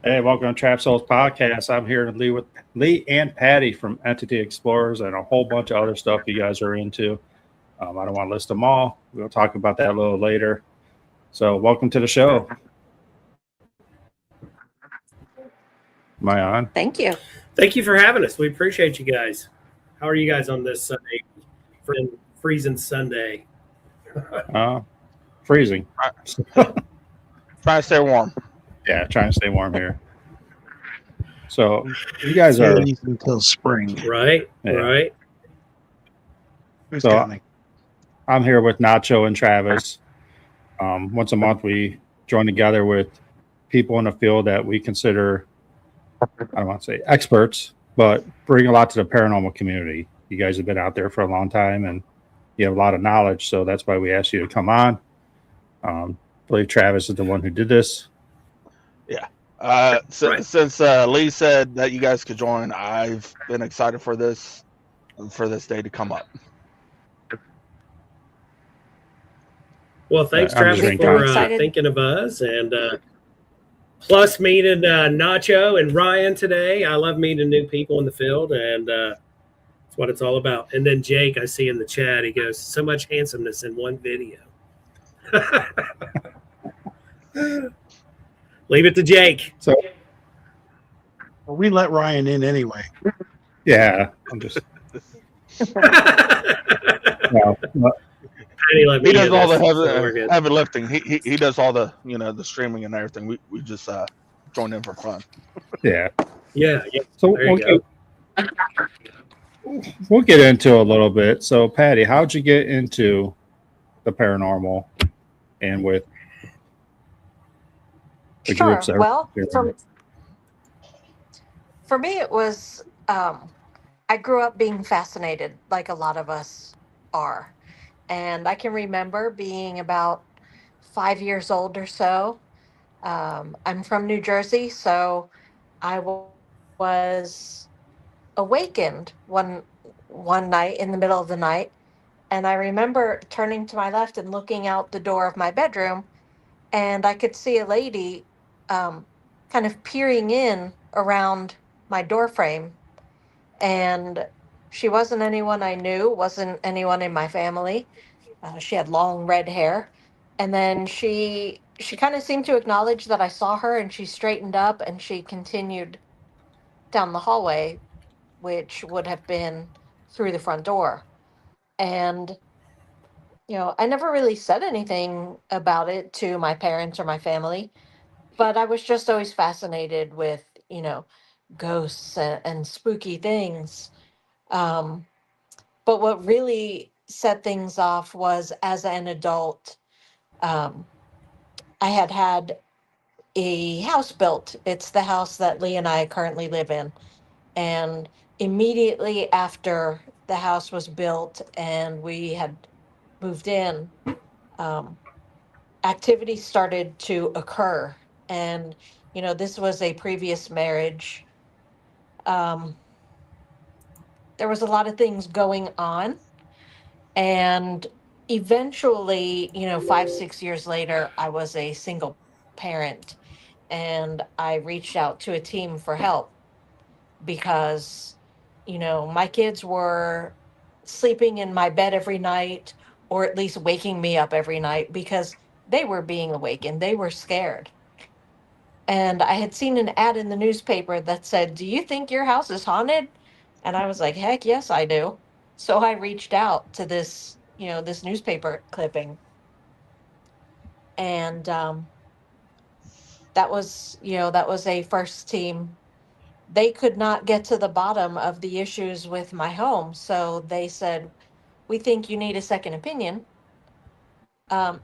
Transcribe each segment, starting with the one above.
Hey, welcome to Trap Souls Podcast. I'm here with Lee and Pattie from Entity Explorers and a whole bunch of other stuff you guys are into. I don't want to list them all. We'll talk about that a little later. So, welcome to the show. Am I on? Thank you. Thank you for having us. We appreciate you guys. How are you guys on this Sunday, freezing Sunday? Freezing. Trying to stay warm. Yeah, trying to stay warm here. So, you guys are until spring, right? Yeah. Right. Who's So- counting? I'm here with Nacho and Travis. Once a month, we join together with people in the field that we consider, I don't want to say experts, but bring a lot to the paranormal community. You guys have been out there for a long time and you have a lot of knowledge. So that's why we asked you to come on. I believe Travis is the one who did this. Since Lee said that you guys could join, I've been excited for this day to come up. Well, thanks, I'm Travis, just for excited. thinking of us, and plus meeting Nacho and Ryan today. I love meeting new people in the field, and that's what it's all about. And then Jake, I see in the chat, he goes, "So much handsomeness in one video." Leave it to Jake. So, Well, we let Ryan in anyway. yeah, I'm just, well, Patty let me He does in all this, the so we're good. heavy lifting. He does all the the streaming and everything. We just join in for fun. yeah. Yeah. So There you we'll get into a little bit. So, Patty, how'd you get into the paranormal and with the Sure. groups? Well, for me, it was I grew up being fascinated, like a lot of us are. And I can remember being about 5 years old or so. I'm from New Jersey, so I was awakened one night in the middle of the night, and I remember turning to my left and looking out the door of my bedroom, and I could see a lady kind of peering in around my door frame, and she wasn't anyone I knew, wasn't anyone in my family. She had long red hair, and then she kind of seemed to acknowledge that I saw her, and she straightened up and she continued down the hallway, which would have been through the front door. And I never really said anything about it to my parents or my family, but I was just always fascinated with ghosts and spooky things. Um, but what really set things off was as an adult. um, I had a house built. It's the house that Lee and I currently live in. And immediately after the house was built and we had moved in, um, activity started to occur. And, this was a previous marriage. Um, there was a lot of things going on. And eventually, 5, 6 years later, I was a single parent and I reached out to a team for help because, my kids were sleeping in my bed every night, or at least waking me up every night because they were being awakened. They were scared. And I had seen an ad in the newspaper that said, "Do you think your house is haunted?" And I was like, "Heck yes, I do." So I reached out to this newspaper clipping. And that was a first team. They could not get to the bottom of the issues with my home. So they said, "We think you need a second opinion.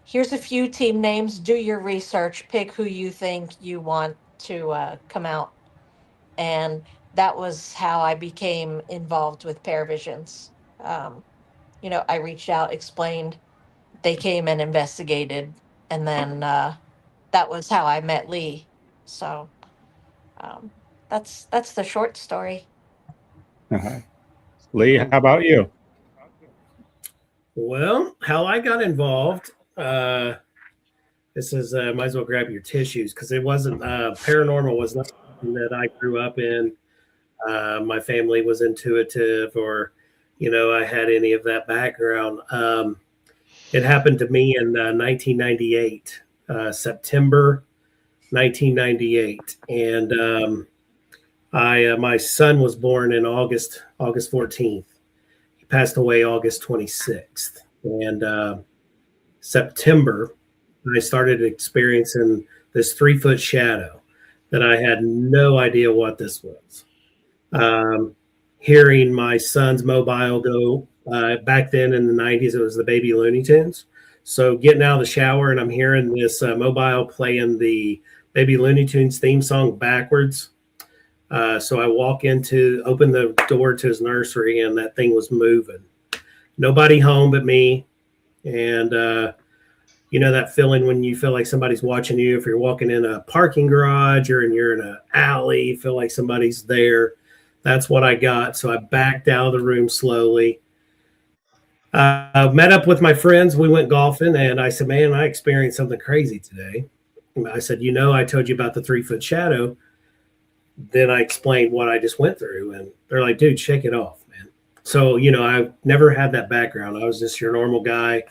Here's a few team names. Do your research. Pick who you think you want to come out." And that was how I became involved with ParVizionz. Um, I reached out, explained. They came and investigated, and then that was how I met Lee. So um, that's the short story. Lee, how about you? Well, how I got involved, This is might as well grab your tissues because it wasn't paranormal was not something that I grew up in. My family was intuitive, or I had any of that background. It happened to me in 1998, September 1998, and my son was born in August 14th. He passed away August 26th, and September I started experiencing this 3-foot shadow that I had no idea what this was. Hearing my son's mobile go back then in the 90s, it was the Baby Looney Tunes. So getting out of the shower and I'm hearing this mobile playing the Baby Looney Tunes theme song backwards. So I open the door to his nursery, and that thing was moving. Nobody home but me. And, that feeling when you feel like somebody's watching you, if you're walking in a parking garage or you're in an alley, you feel like somebody's there. That's what I got. So I backed out of the room slowly. Met up with my friends. We went golfing, and I said, man, I experienced something crazy today. I said, I told you about the 3-foot shadow. Then I explained what I just went through, and they're like, dude, shake it off, man. So, I've never had that background. I was just your normal guy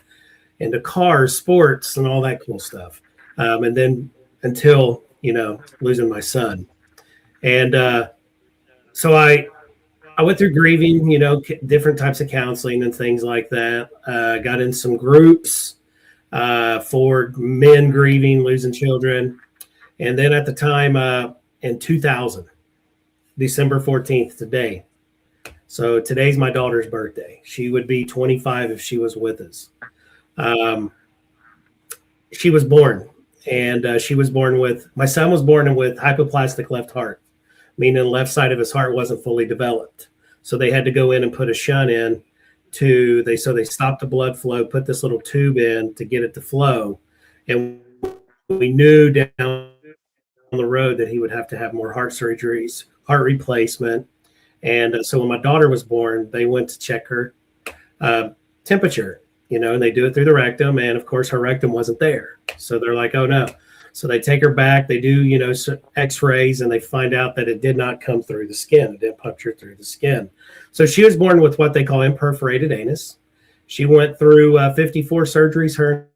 into cars, sports, and all that cool stuff. And then until, losing my son. And so I went through grieving, different types of counseling and things like that. Got in some groups for men grieving, losing children. And then at the time, in 2000, December 14th, today. So today's my daughter's birthday. She would be 25 if she was with us. She was born, and my son was born with hypoplastic left heart, meaning the left side of his heart wasn't fully developed. So they had to go in and put a shunt in so they stopped the blood flow, put this little tube in to get it to flow. And we knew down the road that he would have to have more heart surgeries, heart replacement. And so when my daughter was born, they went to check her temperature, and they do it through the rectum. And of course, her rectum wasn't there. So they're like, oh no. So they take her back. They do, x-rays, and they find out that it did not come through the skin. It didn't puncture through the skin. So she was born with what they call imperforated anus. She went through 54 surgeries her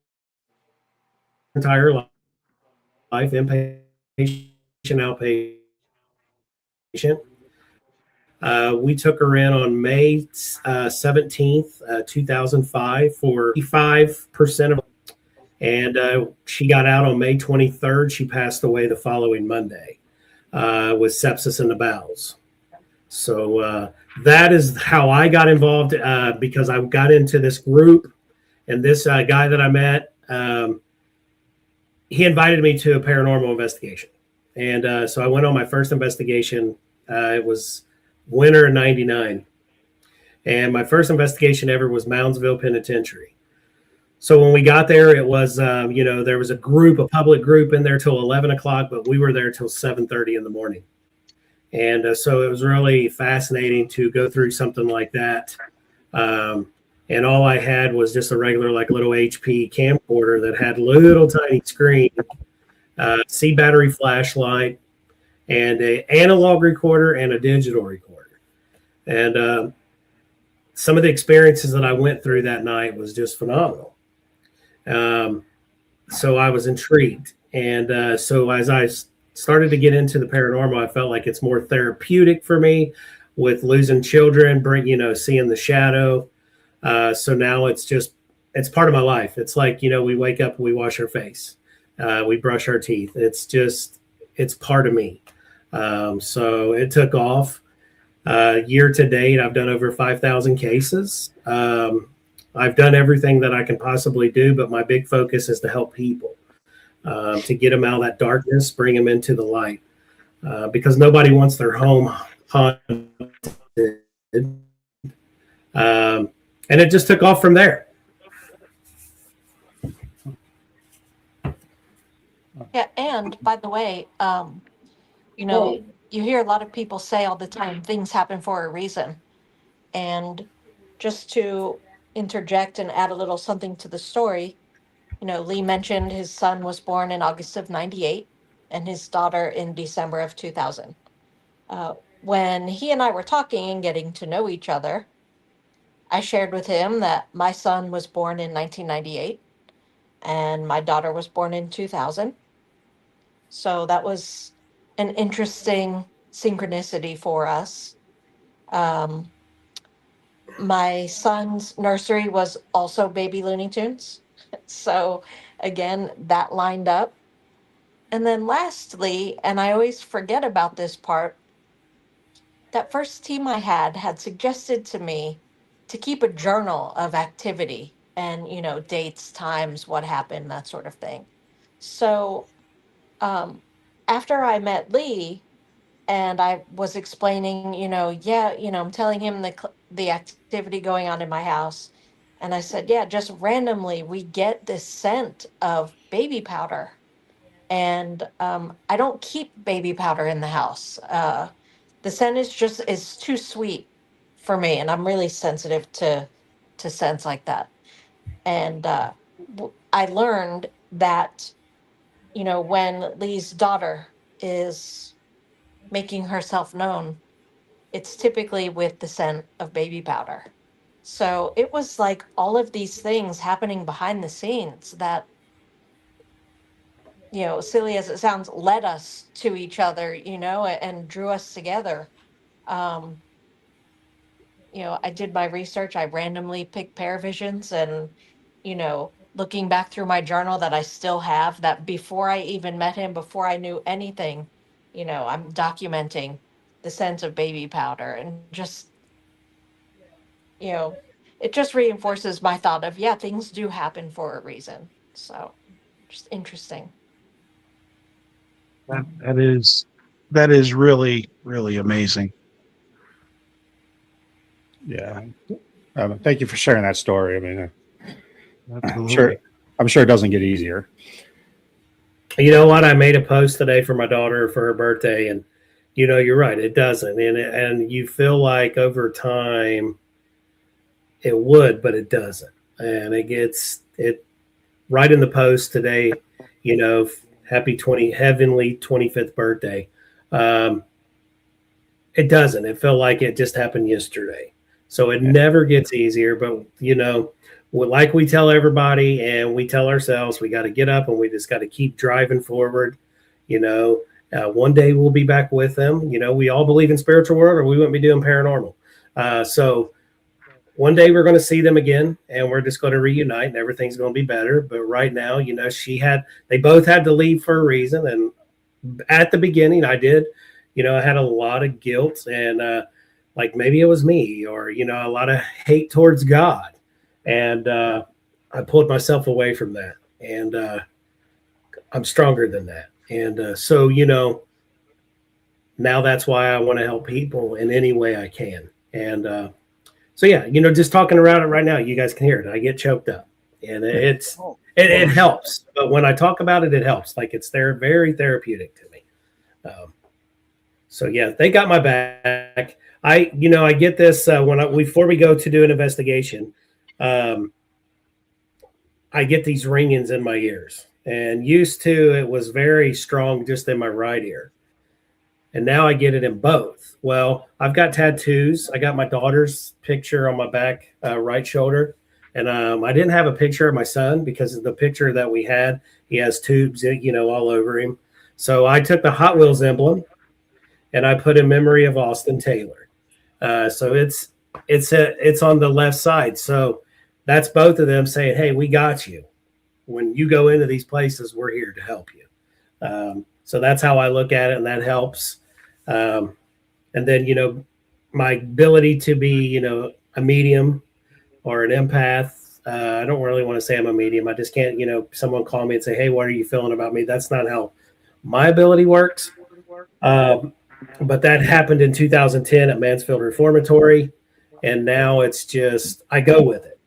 entire life, inpatient, outpatient. We took her in on May 17th, 2005 for 85% of, and she got out on May 23rd. She passed away the following Monday with sepsis in the bowels. So that is how I got involved because I got into this group, and this guy that I met, he invited me to a paranormal investigation. And so I went on my first investigation. It was winter of 99. And my first investigation ever was Moundsville Penitentiary. So when we got there, it was, there was a public group in there till 11 o'clock, but we were there till 7:30 in the morning. And so it was really fascinating to go through something like that. And all I had was just a regular, little HP camcorder that had little tiny screen, C battery flashlight, and an analog recorder and a digital recorder. And some of the experiences that I went through that night was just phenomenal. So I was intrigued. And so as I started to get into the paranormal, I felt like it's more therapeutic for me with losing children, seeing the shadow. So now it's part of my life. It's like, we wake up, we wash our face, we brush our teeth. It's part of me. So it took off. Year to date, I've done over 5,000 cases. I've done everything that I can possibly do, but my big focus is to help people, to get them out of that darkness, bring them into the light, because nobody wants their home haunted. And it just took off from there. Yeah, and by the way, you hear a lot of people say all the time, things happen for a reason. And just to interject and add a little something to the story, Lee mentioned his son was born in August of 98 and his daughter in December of 2000. Uh, when he and I were talking and getting to know each other, I shared with him that my son was born in 1998 and my daughter was born in 2000. So that was an interesting synchronicity for us. Um, my son's nursery was also Baby Looney Tunes. So again, that lined up. And then lastly, and I always forget about this part, that first team I had suggested to me to keep a journal of activity and, dates, times, what happened, that sort of thing. So um, after I met Lee and I was explaining, yeah, I'm telling him the activity going on in my house. And I said, yeah, just randomly we get this scent of baby powder. And I don't keep baby powder in the house. The scent is too sweet for me, and I'm really sensitive to scents like that. And I learned that when Lee's daughter is making herself known, it's typically with the scent of baby powder. So it was like all of these things happening behind the scenes that, silly as it sounds, led us to each other, and drew us together. Um, I did my research. I randomly picked ParVizionz and, looking back through my journal that I still have, that before I even met him, before I knew anything, I'm documenting the scent of baby powder and just, you know, it just reinforces my thought of, yeah, things do happen for a reason. So just interesting. That is really, really amazing. Yeah. Thank you for sharing that story. I mean, Absolutely. I'm sure it doesn't get easier. You know what? I made a post today for my daughter for her birthday, and you're right. It doesn't, and you feel like over time it would, but it doesn't, and it gets it right in the post today. Happy heavenly 25th birthday. It doesn't. It felt like it just happened yesterday. So it never gets easier, but like we tell everybody and we tell ourselves, we got to get up and we just got to keep driving forward. One day we'll be back with them. We all believe in spiritual world or we wouldn't be doing paranormal. So one day we're going to see them again and we're just going to reunite and everything's going to be better. But right now, they both had to leave for a reason. And at the beginning I did, I had a lot of guilt and like maybe it was me or, a lot of hate towards God. And I pulled myself away from that. And I'm stronger than that. And so, now that's why I want to help people in any way I can. And so, yeah, just talking around it right now, you guys can hear it. I get choked up and it helps. But when I talk about it, it helps. Like it's very therapeutic to me. So, yeah, they got my back. I get this before we go to do an investigation, I get these ringings in my ears. And used to, it was very strong just in my right ear. And now I get it in both. Well, I've got tattoos. I got my daughter's picture on my back right shoulder. And I didn't have a picture of my son because of the picture that we had. He has tubes, all over him. So I took the Hot Wheels emblem and I put in memory of Austin Taylor. So it's on the left side. So that's both of them saying, hey, we got you. When you go into these places, we're here to help you. So that's how I look at it, and that helps. And then, my ability to be, a medium or an empath. I don't really want to say I'm a medium. I just can't, someone call me and say, hey, what are you feeling about me? That's not how my ability works. But that happened in 2010 at Mansfield Reformatory. And now it's just, I go with it.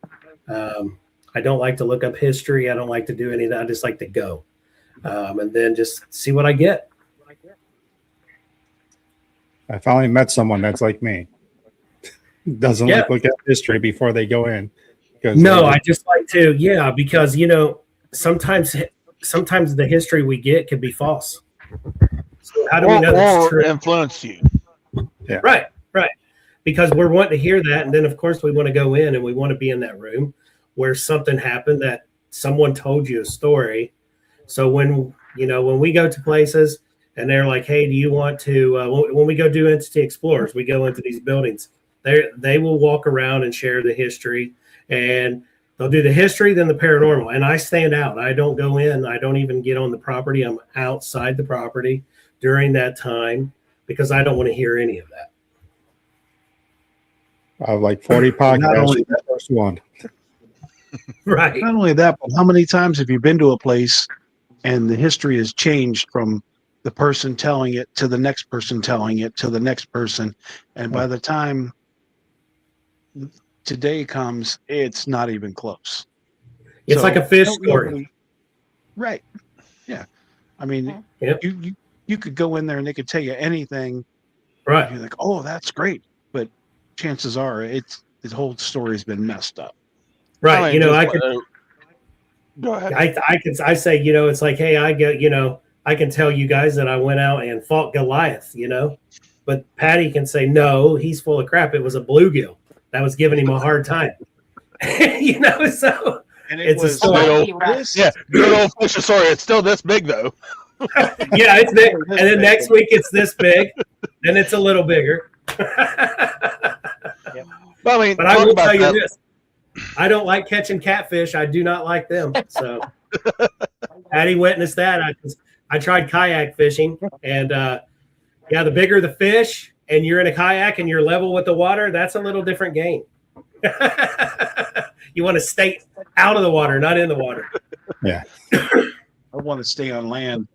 I don't like to look up history. I don't like to do any of that. I just like to go. And then just see what I get. I finally met someone that's like me. Doesn't like look at history before they go in. No, I just like to, because, sometimes the history we get could be false. So how do we know that's or true? influence you? Yeah. Right. Because we're wanting to hear that, and then of course we want to go in and we want to be in that room where something happened, that someone told you a story. So when we go to places and they're like, hey, do you want to when we go do Entity Explorers, we go into these buildings, they will walk around and share the history, and they'll do the history, then the paranormal, and I stand out. I don't go in. I don't even get on the property. I'm outside the property during that time because I don't want to hear any of that. I have like 40 podcasts. only The first one. Right. Not only that, but how many times have you been to a place and the history has changed from the person telling it to the next person telling it to the next person, and by the time today comes, it's not even close. It's like a fish story. Nobody, right? Yeah. I mean, Yep. you could go in there and they could tell you anything. Right. You're like, oh, that's great, but chances are the whole story's been messed up. Right. I could. Go ahead. I say, it's like, hey, I can tell you guys that I went out and fought Goliath, but Patty can say, no, he's full of crap. It was a bluegill that was giving him a hard time, so And it's a was story. Yeah, good old fish story. It's still this big though. Yeah, it's big. And then next week it's this big, then it's a little bigger. But I mean, But I will tell you that. this. I don't like catching catfish. I do not like them. So Patty witnessed that. I tried kayak fishing, and the bigger the fish and you're in a kayak and you're level with the water, that's a little different game. You want to stay out of the water, not in the water. Yeah. I want to stay on land.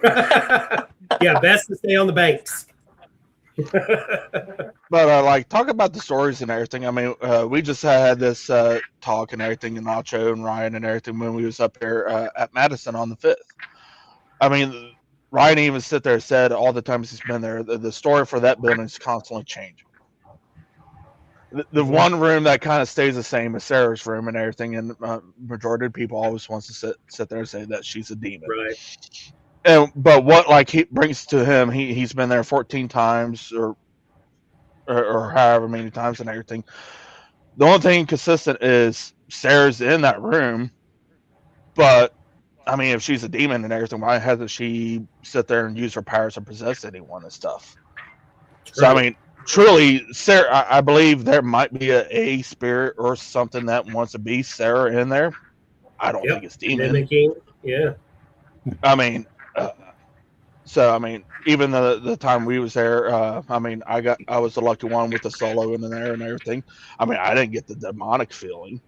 Yeah, best to stay on the banks. But talk about the stories and everything. I mean, we just had this talk and everything, and Nacho and Ryan and everything when we was up here at Madison on the 5th. I mean, Ryan even sit there and said all the times he's been there, the story for that building is constantly changing. The one room that kind of stays the same is Sarah's room and everything, and majority of people always wants to sit there and say that she's a demon. Right. But what he brings to him, he's been there 14 times or however many times and everything. The only thing consistent is Sarah's in that room, but I mean, if she's a demon and everything, why hasn't she sit there and use her powers to possess anyone and stuff? True. So I mean, truly, Sarah, I believe there might be a spirit or something that wants to be Sarah in there. I don't think it's demon. Mimicking. Yeah. I mean, so I mean, even the time we was there, I mean, I was the lucky one with the solo in there and everything. I mean, I didn't get the demonic feeling.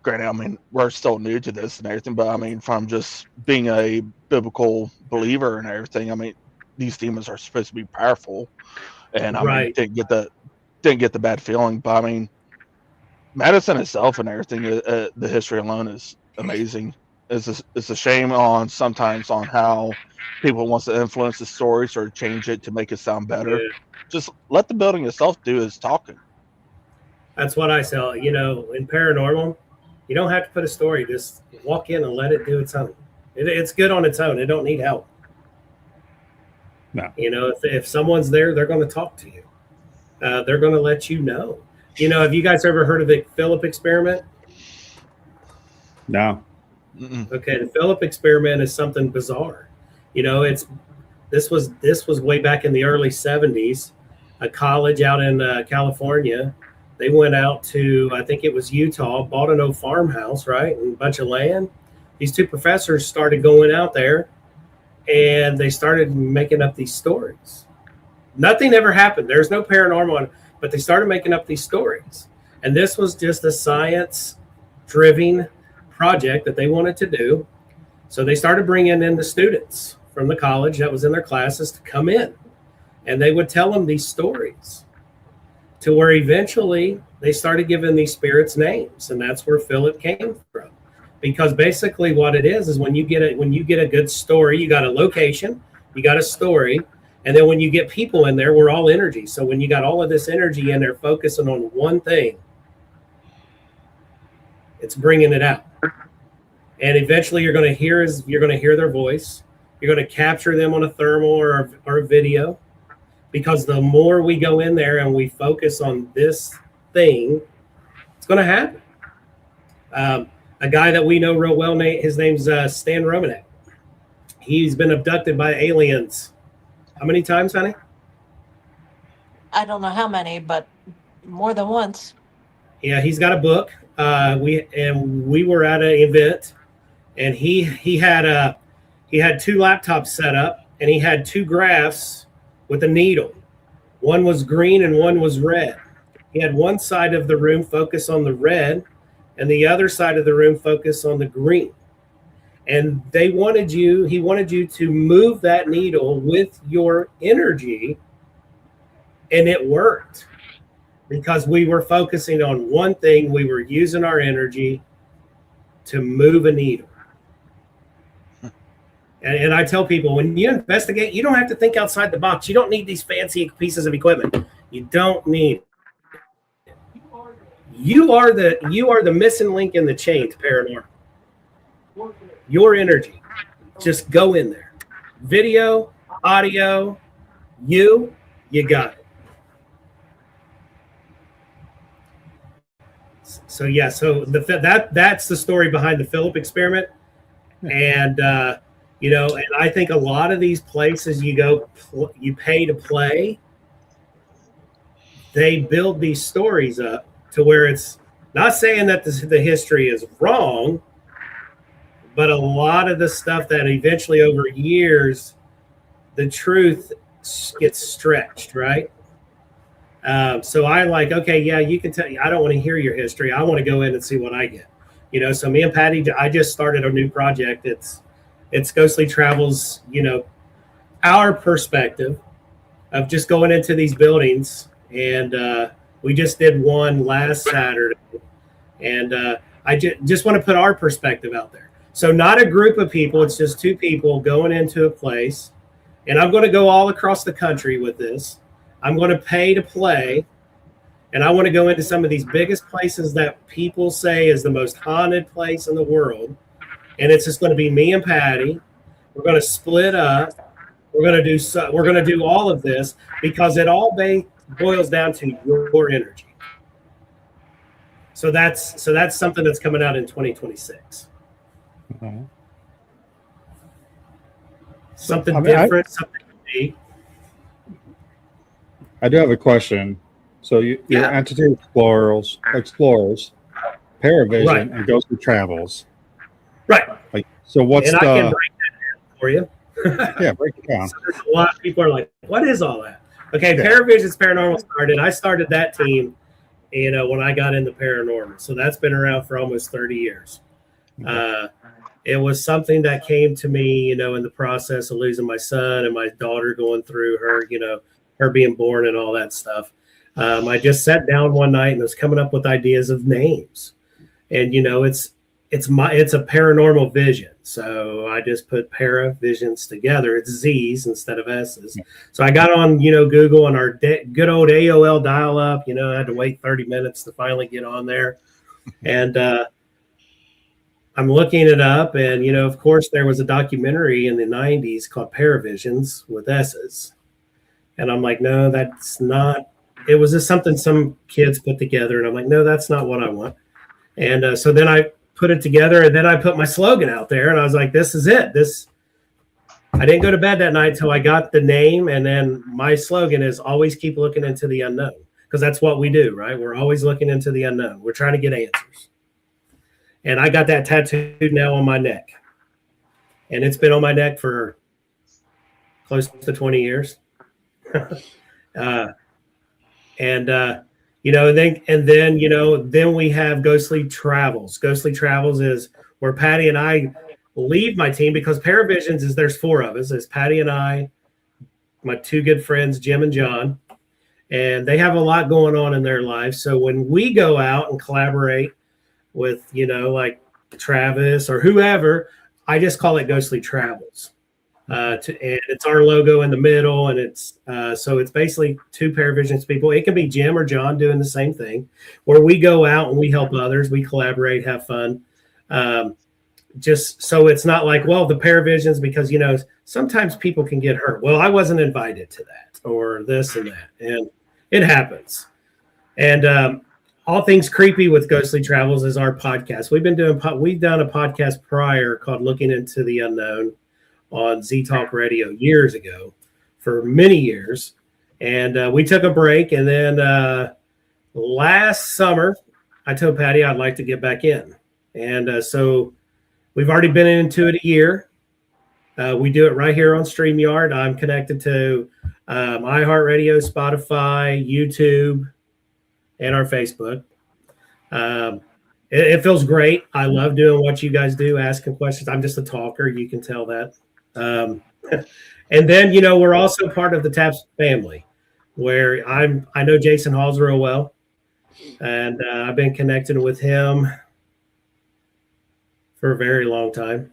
Granted, I mean, we're still new to this and everything, but I mean, from just being a biblical believer and everything, I mean, these demons are supposed to be powerful, and I mean, didn't get the bad feeling. But I mean, Madison itself and everything, the history alone is amazing. It's a shame sometimes on how people wants to influence the stories or change it to make it sound better. Yeah. Just let the building itself do its talking. That's what I say. In paranormal, you don't have to put a story. Just walk in and let it do its own. It's good on its own. It don't need help. No. If someone's there, they're going to talk to you. They're going to let you know. Have you guys ever heard of the Philip experiment? No. Mm-mm. Okay, the Philip experiment is something bizarre. This was way back in the early 70s. A college out in California. They went out to, I think it was Utah, bought an old farmhouse, right, and a bunch of land. These two professors started going out there, and they started making up these stories. Nothing ever happened. There's no paranormal, but they started making up these stories. And this was just a science-driven project that they wanted to do. So they started bringing in the students from the college that was in their classes to come in, and they would tell them these stories, to where eventually they started giving these spirits names, and that's where Philip came from. Because basically what it is when you get a good story, you got a location, you got a story, and then when you get people in there, we're all energy. So when you got all of this energy in there focusing on one thing, it's bringing it out. and eventually you're going to hear their voice. You're going to capture them on a thermal or a video, because the more we go in there and we focus on this thing, it's going to happen. A guy that we know real well, his name's Stan Romanek. He's been abducted by aliens. How many times, honey? I don't know how many, but more than once. Yeah, he's got a book. We were at an event, and he had 2 laptops set up, and he had 2 graphs with a needle. One was green and one was red. He had one side of the room focus on the red, and the other side of the room focus on the green. And he wanted you to move that needle with your energy, and it worked. Because we were focusing on one thing, we were using our energy to move a needle. And I tell people, when you investigate, you don't have to think outside the box. You don't need these fancy pieces of equipment. You don't need it. You are the missing link in the chain to paranormal. Your energy. Just go in there. Video, audio, you got it. So yeah, that's the story behind the Philip experiment, and and I think a lot of these places you pay to play, they build these stories up to where it's not saying that the history is wrong, but a lot of the stuff that eventually over years, the truth gets stretched, right? So I okay, yeah, you can tell. I don't want to hear your history. I want to go in and see what I get. So me and Patty, I just started a new project. It's Ghostly Travels. Our perspective of just going into these buildings, and we just did one last Saturday, and I just want to put our perspective out there. So not a group of people. It's just 2 people going into a place, and I'm going to go all across the country with this. I'm going to pay to play, and I want to go into some of these biggest places that people say is the most haunted place in the world, and it's just going to be me and Patty. We're going to split up. We're going to do all of this because it all boils down to your energy. So that's something that's coming out in 2026. Mm-hmm. Something different, something unique. I do have a question. So your entity explorers, ParVizionz, Right. and Ghostly Travels. Right. So what's and I can break that down for you. Yeah, break it down. So there's a lot of people are like, what is all that? Okay, Yeah. ParVizionz Paranormal started. I started that team, when I got into paranormal. So that's been around for almost 30 years. Okay. It was something that came to me, in the process of losing my son and my daughter going through her, her being born and all that stuff. I just sat down one night and was coming up with ideas of names, and it's a paranormal vision. So I just put ParVizionz together. It's Z's instead of S's. So I got on, Google and our good old AOL dial up, I had to wait 30 minutes to finally get on there. And, I'm looking it up, and of course there was a documentary in the 90s called ParVizionz with S's. And I'm like, no, that's not. It was just something some kids put together, and I'm like, no, that's not what I want. And so then I put it together, and then I put my slogan out there, and I was like, this is it. I didn't go to bed that night until I got the name, and then my slogan is always keep looking into the unknown, because that's what we do, right? We're always looking into the unknown. We're trying to get answers. And I got that tattooed now on my neck, and it's been on my neck for close to 20 years. Then we have Ghostly Travels. Ghostly Travels is where Patty and I leave my team, because ParVizionz there's 4 of us. There's Patty and I, my 2 good friends, Jim and John, and they have a lot going on in their lives. So when we go out and collaborate with, like Travis or whoever, I just call it Ghostly Travels. And it's our logo in the middle, and it's so it's basically 2 ParVizionz people. It can be Jim or John doing the same thing, where we go out and we help others, we collaborate, have fun. just so it's not like, well, the ParVizionz, because, you know, sometimes people can get hurt. Well, I wasn't invited to that or this and that. And it happens. And All Things Creepy with Ghostly Travels is our podcast. We've done a podcast prior called Looking into the Unknown on Z Talk Radio years ago, for many years. And we took a break. And then last summer, I told Patty I'd like to get back in. And so we've already been into it a year. We do it right here on StreamYard. I'm connected to iHeartRadio, Spotify, YouTube, and our Facebook. It feels great. I love doing what you guys do, asking questions. I'm just a talker. You can tell that. And then, you know, we're also part of the TAPS family, where I know Jason Halls real well. And I've been connected with him for a very long time.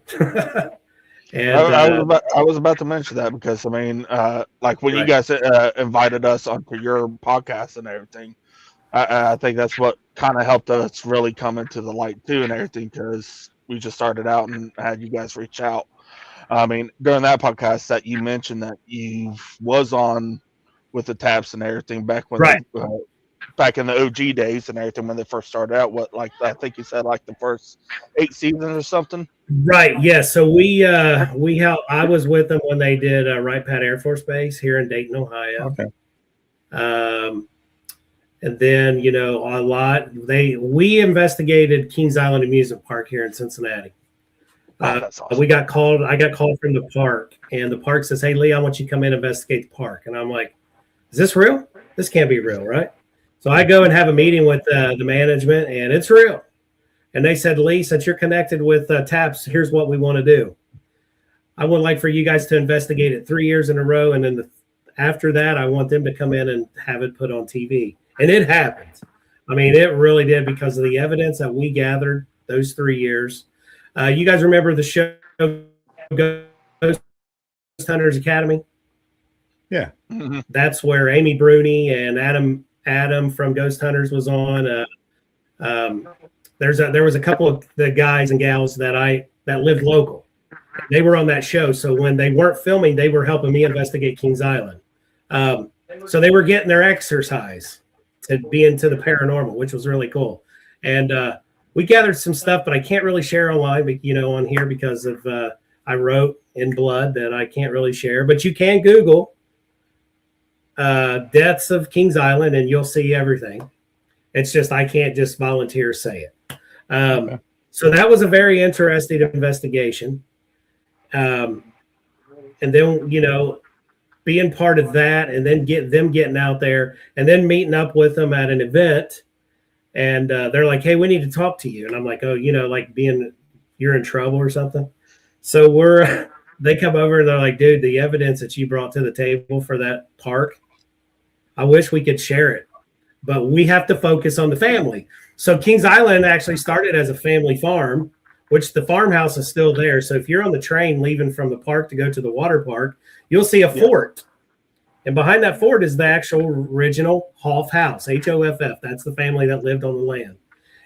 And I was about to mention that because, I mean, like when you guys invited us onto your podcast and everything, I think that's what kind of helped us really come into the light too and everything, because we just started out and had you guys reach out. I mean, during that podcast that you mentioned that you was on with the TAPS and everything back when back in the OG days and everything when they first started out, what, like, I think you said like the first 8 seasons or something. Right. Yeah. So we helped. I was with them when they did Wright Pat Air Force Base here in Dayton, Ohio. Okay. And then, you know, we investigated Kings Island Amusement Park here in Cincinnati. That's awesome. I got called from the park, and the park says, "Hey, Lee, I want you to come in and investigate the park." And I'm like, "Is this real? This can't be real, right?" So I go and have a meeting with the management, and it's real. And they said, "Lee, since you're connected with TAPS, here's what we want to do. I would like for you guys to investigate it 3 years in a row, and then after that, I want them to come in and have it put on TV." And it happened. I mean, it really did, because of the evidence that we gathered those 3 years. You guys remember the show Ghost Hunters Academy? Yeah. Mm-hmm. That's where Amy Bruni and Adam from Ghost Hunters was on. There was a couple of the guys and gals that lived local. They were on that show. So when they weren't filming, they were helping me investigate Kings Island. So they were getting their exercise to be into the paranormal, which was really cool. And we gathered some stuff, but I can't really share online, but, you know, on here because of I wrote in blood that I can't really share. But you can Google deaths of Kings Island, and you'll see everything. It's just I can't just volunteer say it. Okay. So that was a very interesting investigation. And then, you know, being part of that, and then getting out there, and then meeting up with them at an event, and they're like, "Hey, we need to talk to you." And I'm like, "Oh, you know, like you're in trouble or something." So they come over and they're like, "Dude, the evidence that you brought to the table for that park, I wish we could share it, but we have to focus on the family." So Kings Island actually started as a family farm, which the farmhouse is still there. So if you're on the train leaving from the park to go to the water park, you'll see a fort. And behind that fort is the actual original Hoff house, Hoff. That's the family that lived on the land.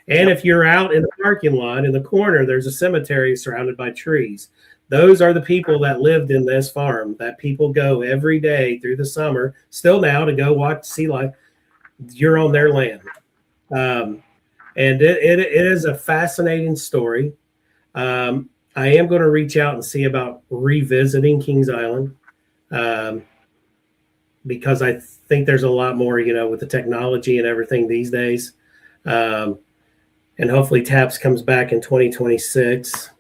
And if you're out in the parking lot in the corner, there's a cemetery surrounded by trees. Those are the people that lived in this farm that people go every day through the summer, still now, to go watch sea life. You're on their land. And it is a fascinating story. I am going to reach out and see about revisiting Kings Island, because I think there's a lot more, you know, with the technology and everything these days. And hopefully TAPS comes back in 2026.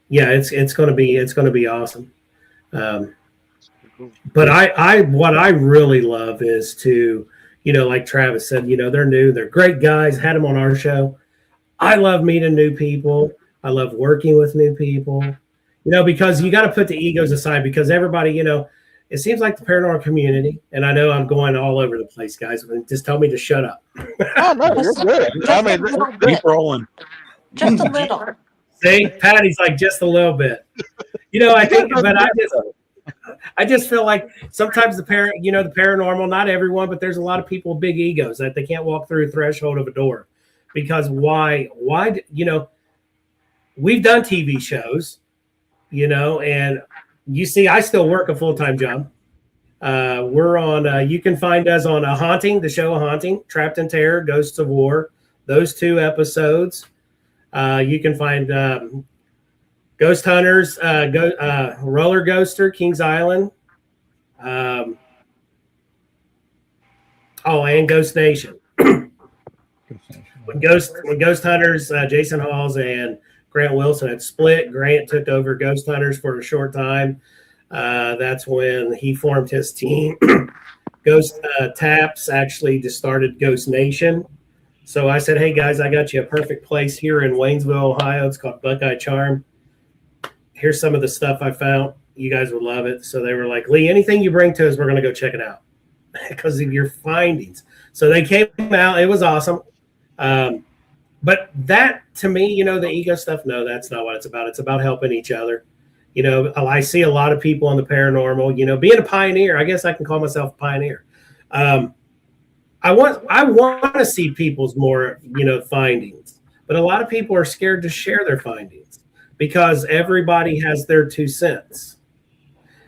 Yeah, it's going to be awesome. But what I really love is to, you know, like Travis said, you know, they're new, they're great guys, had them on our show. I love meeting new people. I love working with new people, you know, because you got to put the egos aside, because everybody, you know, it seems like the paranormal community, and I know I'm going all over the place, guys, but just tell me to shut up. Oh, no, you're good. I mean, Keep rolling. Just a little. See, Patty's like, just a little bit. You know, I think, but I just feel like sometimes the paranormal, not everyone, but there's a lot of people with big egos that they can't walk through a threshold of a door, because why, you know, we've done TV shows, you know, and you see, I still work a full-time job. We're on, you can find us on A Haunting, the show A Haunting, Trapped in Terror, Ghosts of War, those 2 episodes. You can find Ghost Hunters, Roller Ghoster, Kings Island. And Ghost Nation. When Ghost Hunters, Jason Halls and Grant Wilson had split, Grant took over Ghost Hunters for a short time. That's when he formed his team. Ghost Taps actually just started Ghost Nation. So I said, hey guys, I got you a perfect place here in Waynesville, Ohio. It's called Buckeye Charm. Here's some of the stuff I found. You guys would love it. So they were like, Lee, anything you bring to us, we're going to go check it out because of your findings. So they came out. It was awesome. But that, to me, you know, the ego stuff, no, that's not what it's about. It's about helping each other. You know, I see a lot of people on the paranormal, you know, being a pioneer. I guess I can call myself a pioneer. I want to see people's more, you know, findings. But a lot of people are scared to share their findings because everybody has their 2 cents.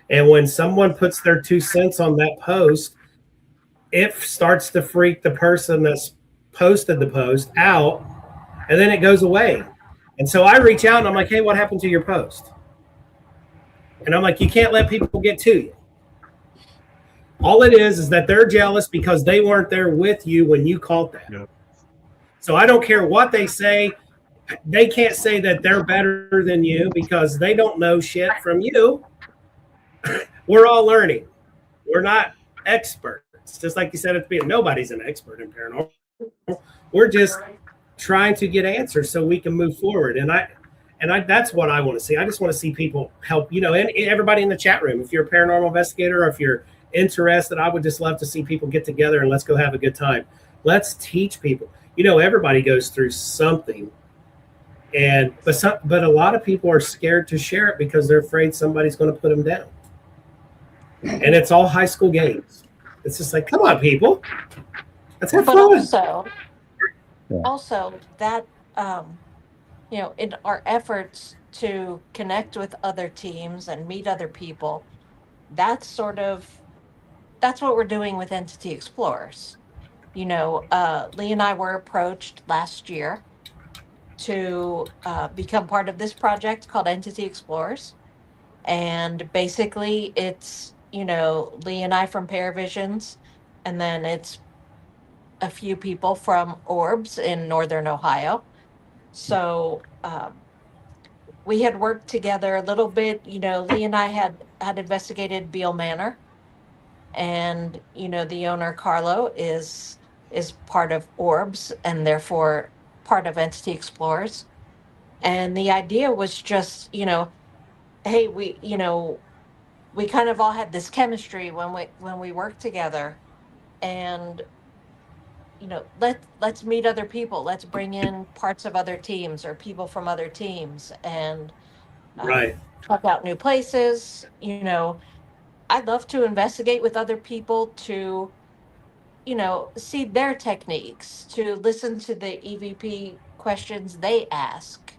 And when someone puts their 2 cents on that post, it starts to freak the person that's posted the post out, and then it goes away. And so I reach out and I'm like, hey, what happened to your post? And I'm like, you can't let people get to you. All it is that they're jealous because they weren't there with you when you caught that. Yep. So I don't care what they say. They can't say that they're better than you because they don't know shit from you. We're all learning. We're not experts. Just like you said at the beginning, nobody's an expert in paranormal. We're just trying to get answers so we can move forward. And I that's what I want to see. I just want to see people help, you know, and everybody in the chat room. If you're a paranormal investigator or if you're interested, I would just love to see people get together and let's go have a good time. Let's teach people. You know, everybody goes through something. But a lot of people are scared to share it because they're afraid somebody's going to put them down. And it's all high school games. It's just like, come on, people. Let's have fun. Also that, you know, in our efforts to connect with other teams and meet other people, that's what we're doing with Entity Explorers. You know, Lee and I were approached last year to become part of this project called Entity Explorers. And basically it's, you know, Lee and I from ParVizionz, and then it's a few people from Orbs in Northern Ohio. So we had worked together a little bit. You know, Lee and I had investigated Beale Manor, and you know, the owner Carlo is part of Orbs and therefore part of Entity Explorers. And the idea was just, you know, hey, we kind of all had this chemistry when we worked together, and you know, let's meet other people. Let's bring in parts of other teams or people from other teams and right. Check out new places. You know, I'd love to investigate with other people to, you know, see their techniques, to listen to the EVP questions they ask.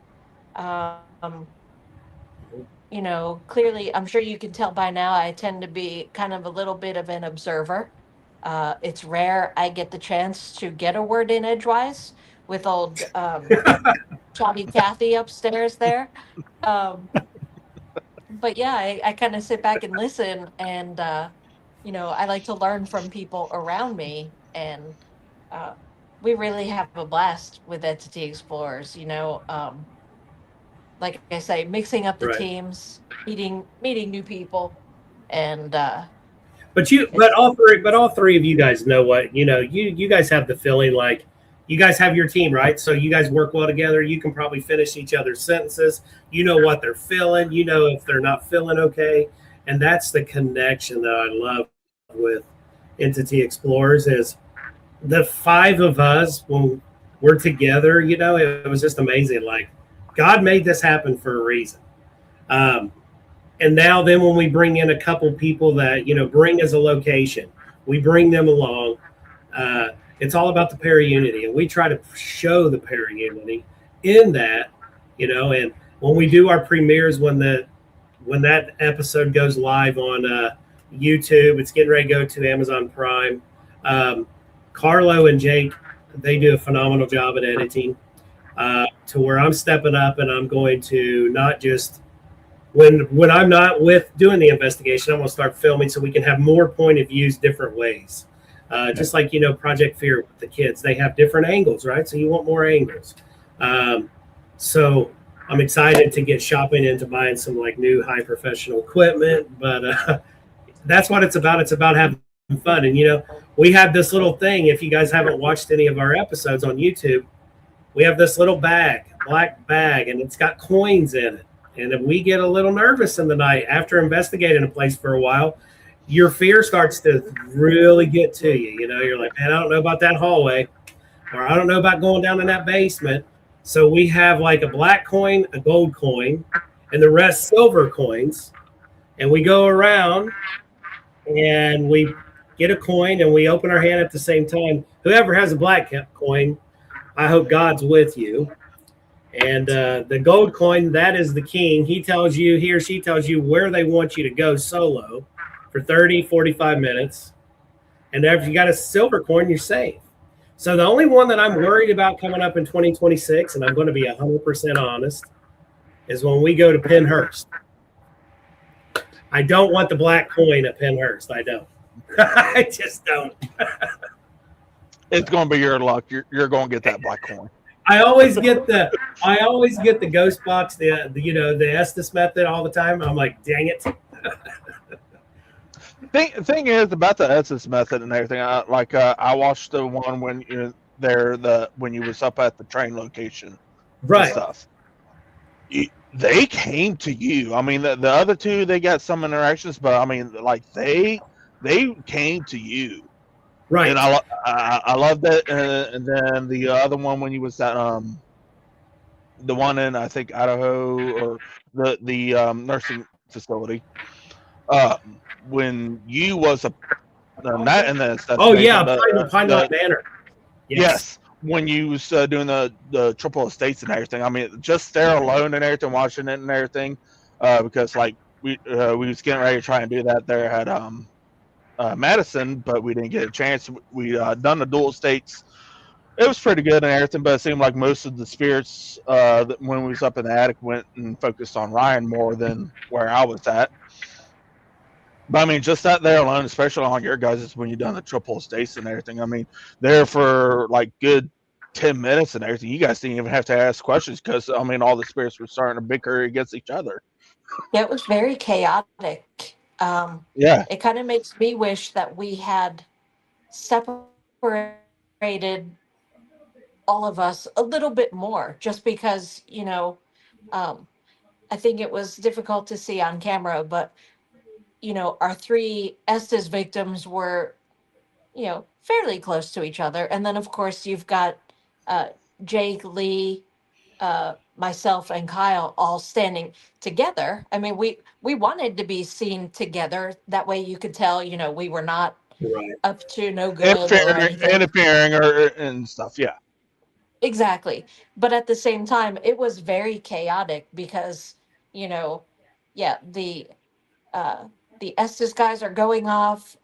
You know, clearly, I'm sure you can tell by now, I tend to be kind of a little bit of an observer. It's rare I get the chance to get a word in edgewise with old Johnny Kathy upstairs there. But yeah, I kind of sit back and listen, and you know, I like to learn from people around me, and we really have a blast with Entity Explorers. You know, like I say, mixing up the right. teams, meeting new people, and but all three of you guys know what, you know, you guys have the feeling like you guys have your team, right? So you guys work well together. You can probably finish each other's sentences. You know what they're feeling. You know if they're not feeling okay. And that's the connection that I love with Entity Explorers is the 5 of us when we're together, you know, it was just amazing. Like God made this happen for a reason. And now then when we bring in a couple people that, you know, bring us a location, we bring them along. It's all about the para-unity, and we try to show the para-unity in that, you know, and when we do our premieres, when that episode goes live on YouTube, it's getting ready to go to Amazon Prime. Carlo and Jake, they do a phenomenal job at editing, to where I'm stepping up and I'm going to not just when I'm not with doing the investigation, I'm going to start filming so we can have more point of views different ways. Just like, Project Fear with the kids, they have different angles, right? So you want more angles. So I'm excited to get shopping into buying some like new high professional equipment, but that's what it's about. It's about having fun. And, we have this little thing. If you guys haven't watched any of our episodes on YouTube, we have this little black bag, and it's got coins in it. And if we get a little nervous in the night after investigating a place for a while, your fear starts to really get to you. You're like, man, I don't know about that hallway, or I don't know about going down in that basement. So we have like a black coin, a gold coin, and the rest silver coins. And we go around and we get a coin and we open our hand at the same time. Whoever has a black coin, I hope God's with you. And the gold coin, that is the king. He or she tells you where they want you to go solo for 30, 45 minutes. And if you got a silver coin, you're safe. So the only one that I'm worried about coming up in 2026, and I'm going to be 100% honest, is when we go to Pennhurst. I don't want the black coin at Pennhurst. I don't. I just don't. It's going to be your luck. You're going to get that black coin. I always get the ghost box, the Estes method all the time. I'm like, dang it. Thing is about the Estes method and everything. I watched the one when when you was up at the train location, right? Stuff. They came to you. I mean, the other two, they got some interactions, but I mean, like they came to you. Right. And I love that. And then the other one when you was at the one in I think Idaho or the nursing facility. When you was that and then stuff. Oh yeah, Pine Knot Manor. Yes. When you was doing the triple estates and everything. I mean, just there alone and everything, watching it and everything, because like we was getting ready to try and do that there at Madison, but we didn't get a chance. We done the dual estates. It was pretty good and everything, but it seemed like most of the spirits when we was up in the attic went and focused on Ryan more than where I was at. But I mean, just that there alone, especially on your guys' when you done the triple estates and everything. I mean, there for like good 10 minutes and everything. You guys didn't even have to ask questions because I mean, all the spirits were starting to bicker against each other. Yeah, it was very chaotic. Yeah, it kind of makes me wish that we had separated all of us a little bit more, just because I think it was difficult to see on camera, but our three Estes victims were fairly close to each other. And then of course you've got Jake, Lee, myself, and Kyle all standing together. I mean, we wanted to be seen together. That way you could tell, we were not up to no good or anything. Interfering and stuff. Yeah, exactly. But at the same time, it was very chaotic because, the Estes guys are going off.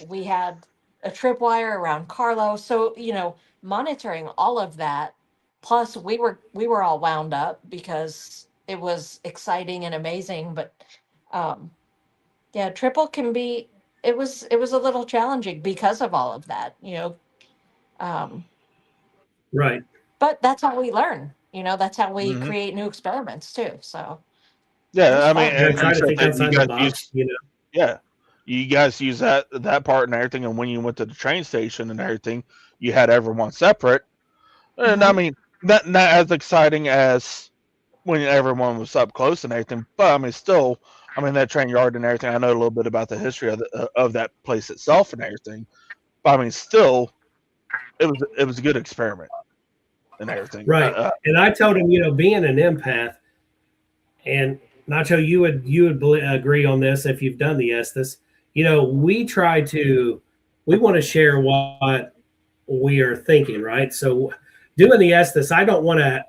We had a tripwire around Carlo. So, monitoring all of that. Plus we were all wound up because it was exciting and amazing. But triple can be, it was a little challenging because of all of that, right. But that's how we learn, that's how we create new experiments too. So yeah, I mean, and try to think outside the box, Yeah, you guys use that part and everything, and when you went to the train station and everything, you had everyone separate, and I mean, not as exciting as when everyone was up close and everything, but I mean, still, I mean, that train yard and everything. I know a little bit about the history of that place itself and everything, but I mean, still, it was a good experiment and everything, right? And I told him, being an empath, and Nacho, you would agree on this if you've done the Estes. We want to share what we are thinking, right? So doing the Estes, I don't want to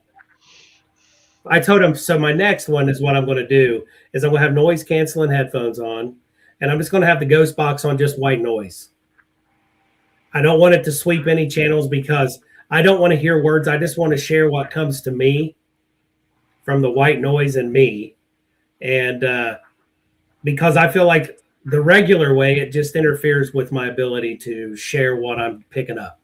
I told him, so my next one is what I'm going to do is I'm going to have noise canceling headphones on, and I'm just going to have the ghost box on just white noise. I don't want it to sweep any channels because I don't want to hear words. I just want to share what comes to me from the white noise and me. And because I feel like the regular way, it just interferes with my ability to share what I'm picking up.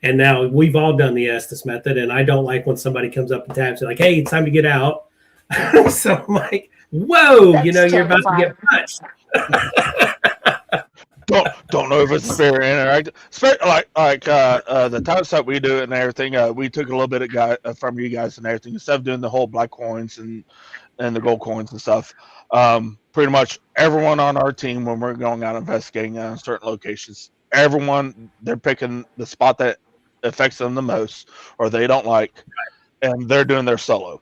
And now we've all done the Estes method, and I don't like when somebody comes up and taps it like, hey, it's time to get out. So I'm like, whoa, That's you're about to get punched. Don't know if it's a spirit interactive. Like the times that we do it and everything, we took a little bit of from you guys and everything. Instead of doing the whole black coins and the gold coins and stuff, pretty much everyone on our team, when we're going out investigating certain locations, everyone, they're picking the spot that affects them the most or they don't like, and they're doing their solo.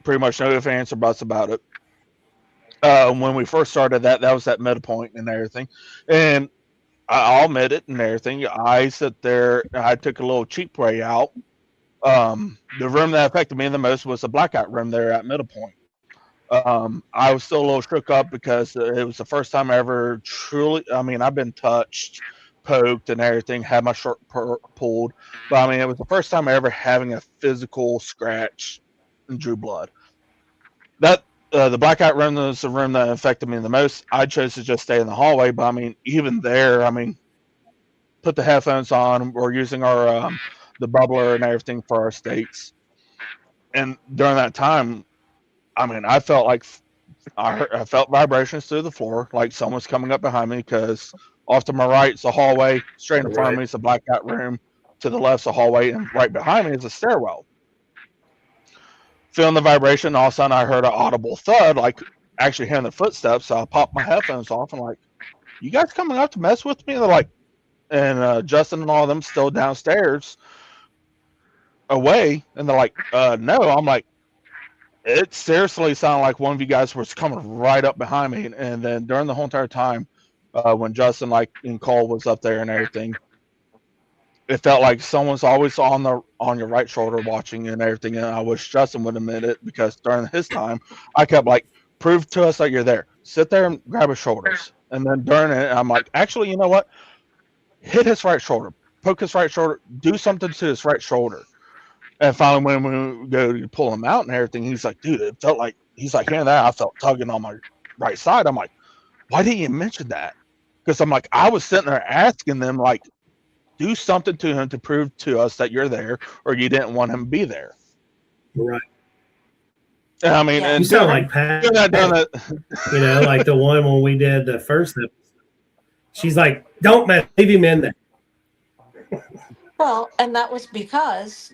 Pretty much no ifs, ands, or buts about it. When we first started that was that meta point and everything. And I'll admit it and everything. I sit there, I took a little cheap way out. The room that affected me the most was the blackout room there at middle point. I was still a little shook up because it was the first time I ever truly, I've been touched, poked and everything, had my shirt pulled. But it was the first time I ever having a physical scratch and drew blood. The blackout room was the room that affected me the most. I chose to just stay in the hallway, but even there, put the headphones on. We're using our the bubbler and everything for our states. And during that time, I felt like I felt vibrations through the floor, like someone's coming up behind me. Because off to my right is a hallway, straight in front of me is a blackout room. To the left is a hallway, and right behind me is a stairwell. Feeling the vibration, all of a sudden I heard an audible thud, like actually hearing the footsteps. So I popped my headphones off and like, you guys coming up to mess with me? And they're like, and Justin and all of them still downstairs away. And they're like, no. I'm like, it seriously sounded like one of you guys was coming right up behind me. And then during the whole entire time, when Justin and Cole was up there and everything, it felt like someone's always on your right shoulder watching and everything. And I wish Justin would admit it, because during his time, I kept like, prove to us that you're there. Sit there and grab his shoulders. And then during it, I'm like, actually, you know what? Hit his right shoulder, poke his right shoulder, do something to his right shoulder. And finally, when we go to pull him out and everything, he's like, dude, it felt like, he's like, hearing that, I felt tugging on my right side. I'm like, why didn't you mention that? Because I'm like, I was sitting there asking them, like, do something to him to prove to us that you're there, or you didn't want him to be there. Right. Yeah. You sound like Pat. Like the one when we did the first episode. She's like, don't leave him in there. Well, and that was because,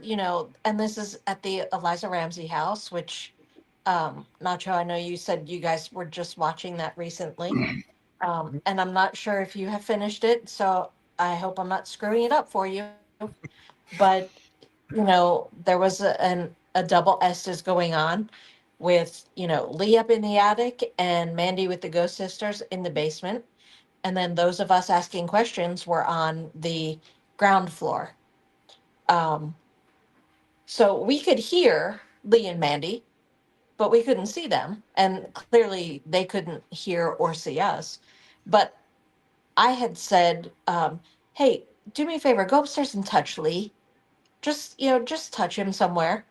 and this is at the Eliza Ramsey house, which, Nacho, I know you said you guys were just watching that recently. And I'm not sure if you have finished it, so I hope I'm not screwing it up for you. But, there was a double Estes going on with, Lee up in the attic and Mandy with the ghost sisters in the basement. And then those of us asking questions were on the ground floor. So we could hear Lee and Mandy, but we couldn't see them. And clearly they couldn't hear or see us. But I had said, hey, do me a favor, go upstairs and touch Lee. Just touch him somewhere.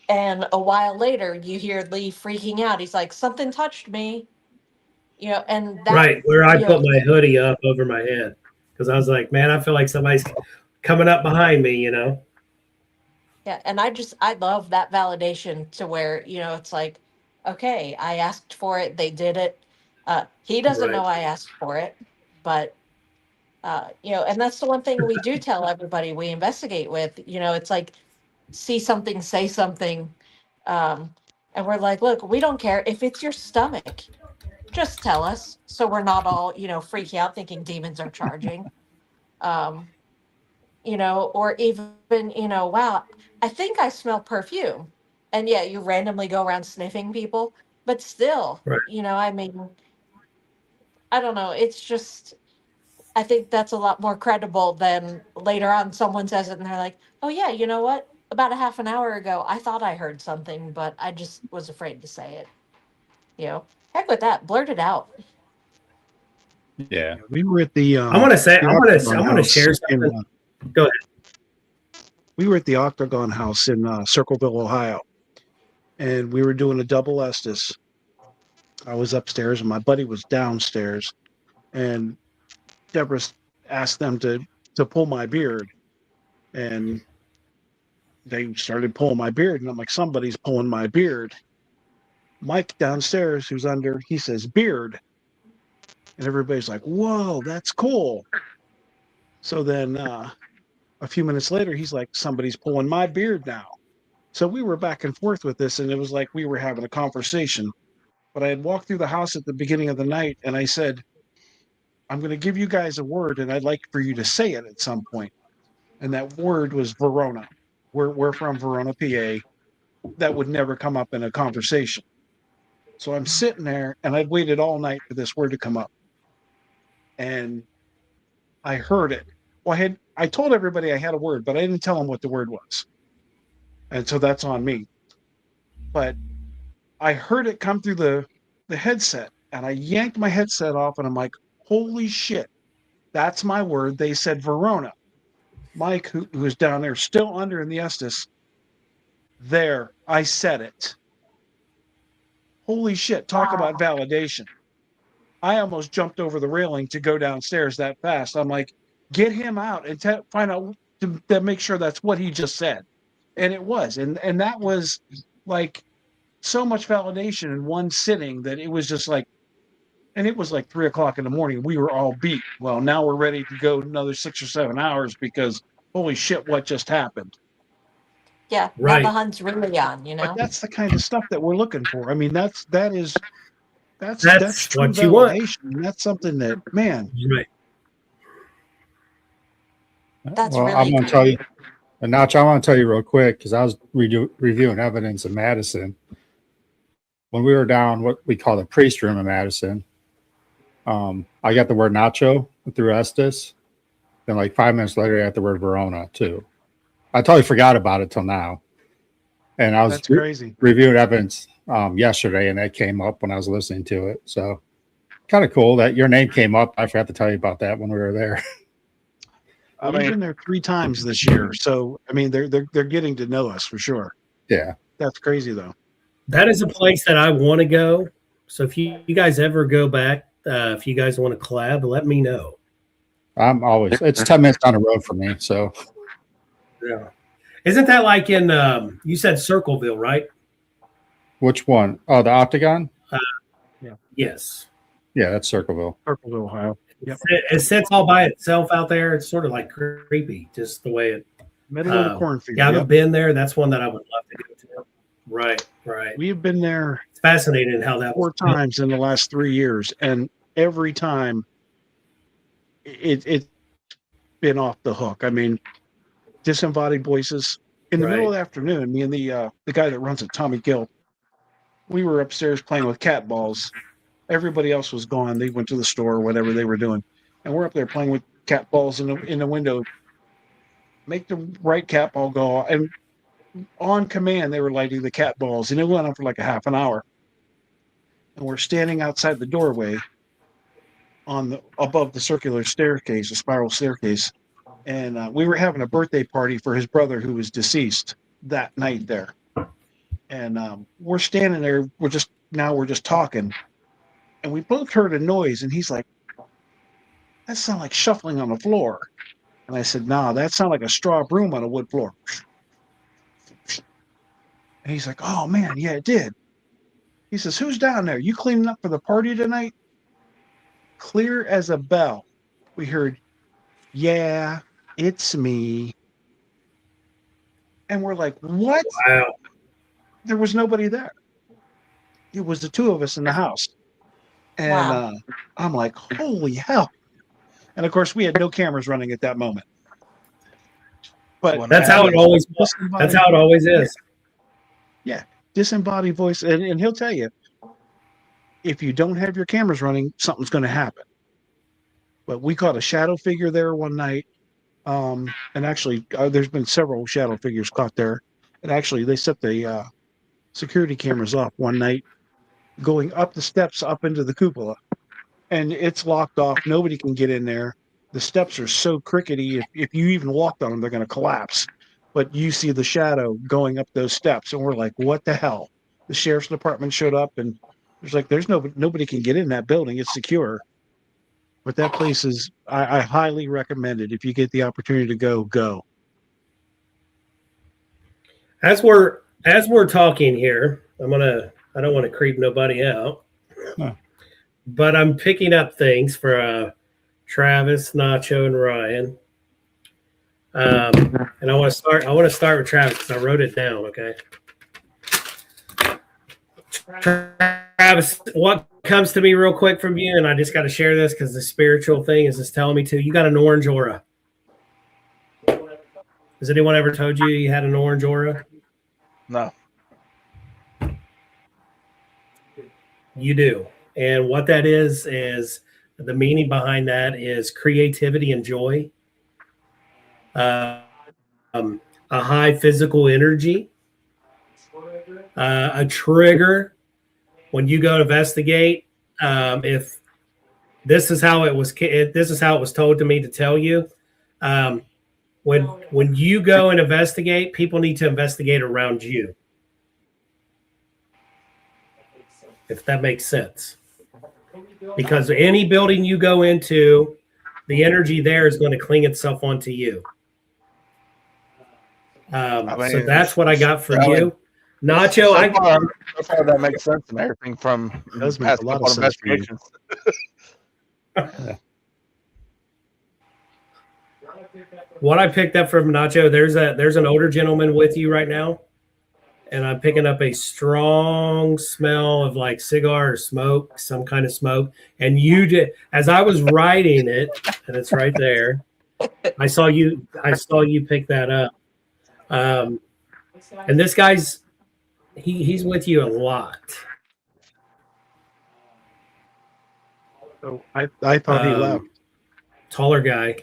And a while later, you hear Lee freaking out. He's like, something touched me. And that. Right, where I put my hoodie up over my head. Because I was like, man, I feel like somebody's coming up behind me, Yeah, and I love that validation to where, it's like, okay, I asked for it, they did it. He doesn't know I asked for it, but, and that's the one thing we do tell everybody we investigate with, it's like, see something, say something. And we're like, look, we don't care if it's your stomach. Just tell us, so we're not all, freaking out thinking demons are charging. Or even, wow, I think I smell perfume. And yeah, you randomly go around sniffing people, but still, Right. I don't know. It's just, I think that's a lot more credible than later on someone says it and they're like, oh yeah, you know what? about a half an hour ago, I thought I heard something, but I just was afraid to say it. You know, heck with that. Blurt it out. Yeah. We were at the I want to say, the I want Octagon to, I want to House share in, something. Go ahead. we were at the Octagon House in Circleville, Ohio, and we were doing a double Estes. I was upstairs and my buddy was downstairs, and Deborah asked them to pull my beard, and they started pulling my beard, and I'm like, somebody's pulling my beard. Mike downstairs, who's under, he says beard, and everybody's like, whoa, that's cool. So then a few minutes later, he's like, somebody's pulling my beard now. So we were back and forth with this, and it was like we were having a conversation. But I had walked through the house at the beginning of the night, and I said, I'm going to give you guys a word, and I'd like for you to say it at some point. And that word was Verona. We're from Verona, PA. That would never come up in a conversation. So I'm sitting there, and I'd waited all night for this word to come up. And I heard it. Well, I told everybody I had a word, but I didn't tell them what the word was. And so that's on me. But I heard it come through the headset, and I yanked my headset off, and I'm like, holy shit, that's my word. They said Verona. Mike, who was down there, still under in the Estes, there, I said it. Holy shit, talk about validation. I almost jumped over the railing to go downstairs that fast. I'm like, get him out and find out to make sure that's what he just said. And it was. And that was like so much validation in one sitting that it was just like, and it was like 3 o'clock in the morning. We were all beat. Well, now we're ready to go another 6 or 7 hours because holy shit, what just happened? Yeah, Right. now the hunt's really on, you know? But that's the kind of stuff that we're looking for. I mean, that's true what you want. validation. And that's something that, man, Right. That's Well, really I'm going cool. to tell you, and Nacho, I want to tell you real quick because I was reviewing evidence in Madison. When we were down what we call the priest room in Madison, I got the word Nacho through Estes. Then, like 5 minutes later, I got the word Verona too. I totally forgot about it till now. And I was that's crazy. reviewing evidence yesterday, and that came up when I was listening to it. So, kind of cool that your name came up. I forgot to tell you about that when we were there. We've been there 3 times this year, so I mean, they're getting to know us for sure. Yeah. That's crazy though. That is a place that I want to go. So if you guys ever go back, if you guys want to collab, let me know. I'm always, it's 10 minutes down the road for me. So, Yeah. Isn't that like in, you said Circleville, right? which one? Oh, the Octagon? Yes. Yeah, that's Circleville. Circleville, Ohio. Yep. It sits all by itself out there. It's sort of like creepy, just the way it. Middle of the cornfield. Yeah, I haven't Yep. been there. That's one that I would love to go to. Right, right. We've been there It's fascinating how that 4 was times in the last 3 years, and every time it's been off the hook. I mean, disembodied voices. In the middle of the afternoon, me and the guy that runs it, Tommy Gill, we were upstairs playing with cat balls. Everybody else was gone. They went to the store or whatever they were doing. And we're up there playing with cat balls in the window. Make the right cat ball go off. And on command, they were lighting the cat balls. And it went on for like a half an hour. And we're standing outside the doorway above the circular staircase, a spiral staircase. And we were having a birthday party for his brother who was deceased that night there. And we're standing there. We're just talking. And we both heard a noise. And he's like, that sounded like shuffling on the floor. And I said, nah, that sounded like a straw broom on a wood floor. And he's like, oh, man, yeah, it did. He says, who's down there? You cleaning up for the party tonight? Clear as a bell. We heard, yeah, it's me. And we're like, what? Wow. There was nobody there. It was the 2 of us in the house. And Wow. I'm like, holy hell. And of course, we had no cameras running at that moment. But That's how it always was. That's how it always is. Disembodied voice. And he'll tell you, if you don't have your cameras running, something's going to happen. But we caught a shadow figure there one night. And actually, there's been several shadow figures caught there. And actually, they set the security cameras off one night, going up the steps up into the cupola, and it's locked off. Nobody can get in there. The steps are so crickety. If you even walked on them, they're going to collapse. But you see the shadow going up those steps, and we're like, "What the hell?" The sheriff's department showed up, and there's nobody can get in that building. It's secure. But that place is, I highly recommend it. If you get the opportunity to go. As we're talking here, I don't want to creep nobody out, No. but I'm picking up things for Travis, Nacho, and Ryan. And I want to start with Travis because I wrote it down. Okay. Travis, what comes to me real quick from you, and I just got to share this because the spiritual thing is just telling me to. You got an orange aura. Has anyone ever told you you had an orange aura? No. You do. And what that is the meaning behind that is creativity and joy, a high physical energy, a trigger when you go to investigate. If this is how it was told to me to tell you, when you go and investigate, people need to investigate around you. If that makes sense. Because any building you go into, the energy there is going to cling itself onto you. So that's what I got for you. Nacho, so far that makes sense and everything from Does make past a lot couple of sense for me. investigations. what I picked up from Nacho, there's an older gentleman with you right now. And I'm picking up a strong smell of like cigar or smoke, some kind of smoke. And you did, as I was writing it, and it's right there. I saw you pick that up. And this guy's he's with you a lot. So I thought he left. Taller guy.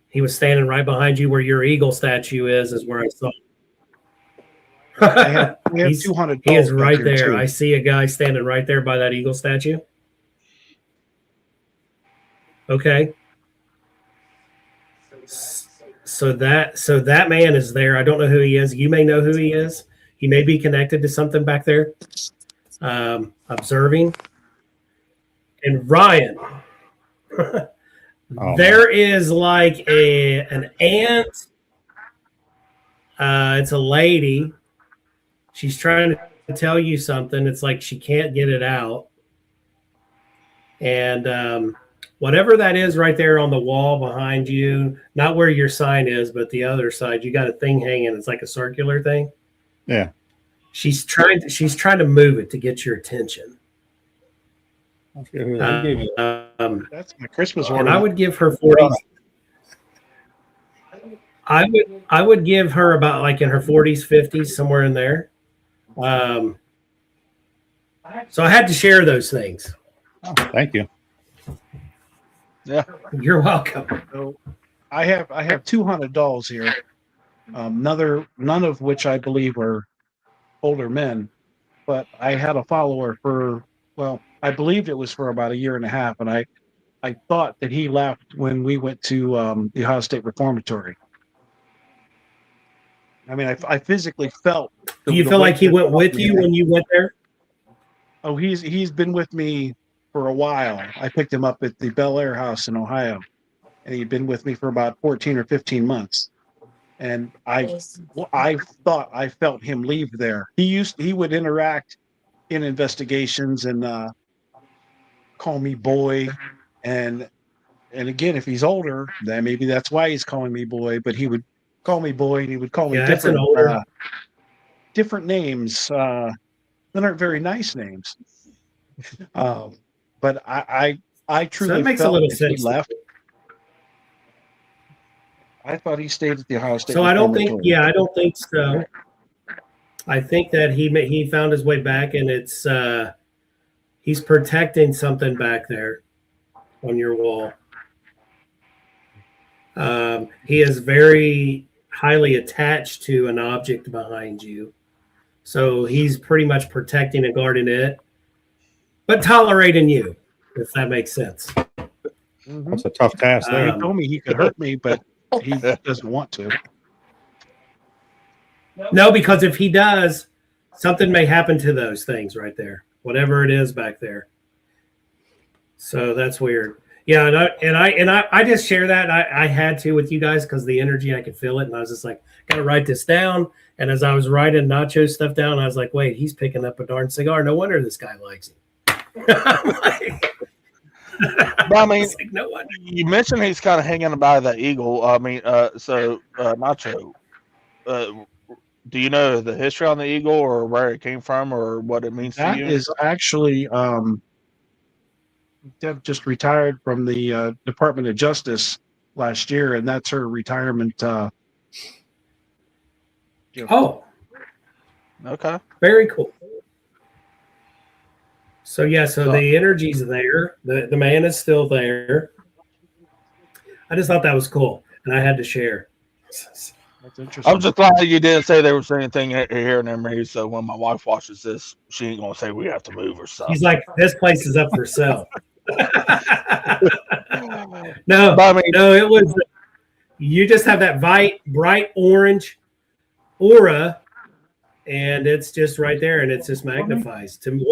He was standing right behind you where your eagle statue is where I saw. I have $200. He is right back here, there. too. I see a guy standing right there by that eagle statue. Okay. So that man is there. I don't know who he is. You may know who he is. He may be connected to something back there. Observing. And Ryan. There is like an ant. It's a lady. She's trying to tell you something. It's like she can't get it out. And whatever that is right there on the wall behind you, not where your sign is, but the other side, you got a thing hanging. It's like a circular thing. Yeah. She's trying to move it to get your attention. That's my Christmas order. And I would give her 40s. I would give her about like in her 40s, 50s, somewhere in there. So I had to share those things. Oh, thank you. Yeah. You're welcome. So I have 200 dolls here. None of which I believe are older men, but I had a follower for, well, I believed it was for about a year and a half, and I thought that he left when we went to the Ohio State Reformatory. I mean, I physically felt. Do you feel like he went with you when you went there? Oh, he's been with me for a while. I picked him up at the Bel Air house in Ohio, and he'd been with me for about 14 or 15 months. And I thought I felt him leave there. He would interact in investigations and call me boy, and again, if he's older, then maybe that's why he's calling me boy. But he would call me boy, and he would call me different names that aren't very nice names. But I truly So that makes a felt little that sense. he left. I thought he stayed at the Ohio State. So I don't think so. I think that he found his way back, and it's he's protecting something back there on your wall. He is very highly attached to an object behind you. So he's pretty much protecting and guarding it, but tolerating you, if that makes sense. That's a tough task there. He told me he could hurt me, but he doesn't want to. No, because if he does, something may happen to those things right there, whatever it is back there. So that's weird. Yeah, and I just share that. I had to with you guys because the energy, I could feel it, and I was just like, gotta write this down. And as I was writing Nacho stuff down, I was like, wait, he's picking up a darn cigar. No wonder this guy likes him. But, I mean, like, no wonder. you mentioned he's kind of hanging by the eagle. I mean, Nacho, do you know the history on the eagle or where it came from or what it means That to you? is actually Deb just retired from the Department of Justice last year, and that's her retirement. Oh, Okay. very cool. So yeah, so the energy's there. The man is still there. I just thought that was cool, and I had to share. That's interesting. I'm just glad you didn't say there was anything here in me. So when my wife watches this, she ain't gonna say we have to move or something. He's like, this place is up for sale. No, But, I mean, no, it was. You just have that bright orange aura, and it's just right there, and it's just magnifies. To me,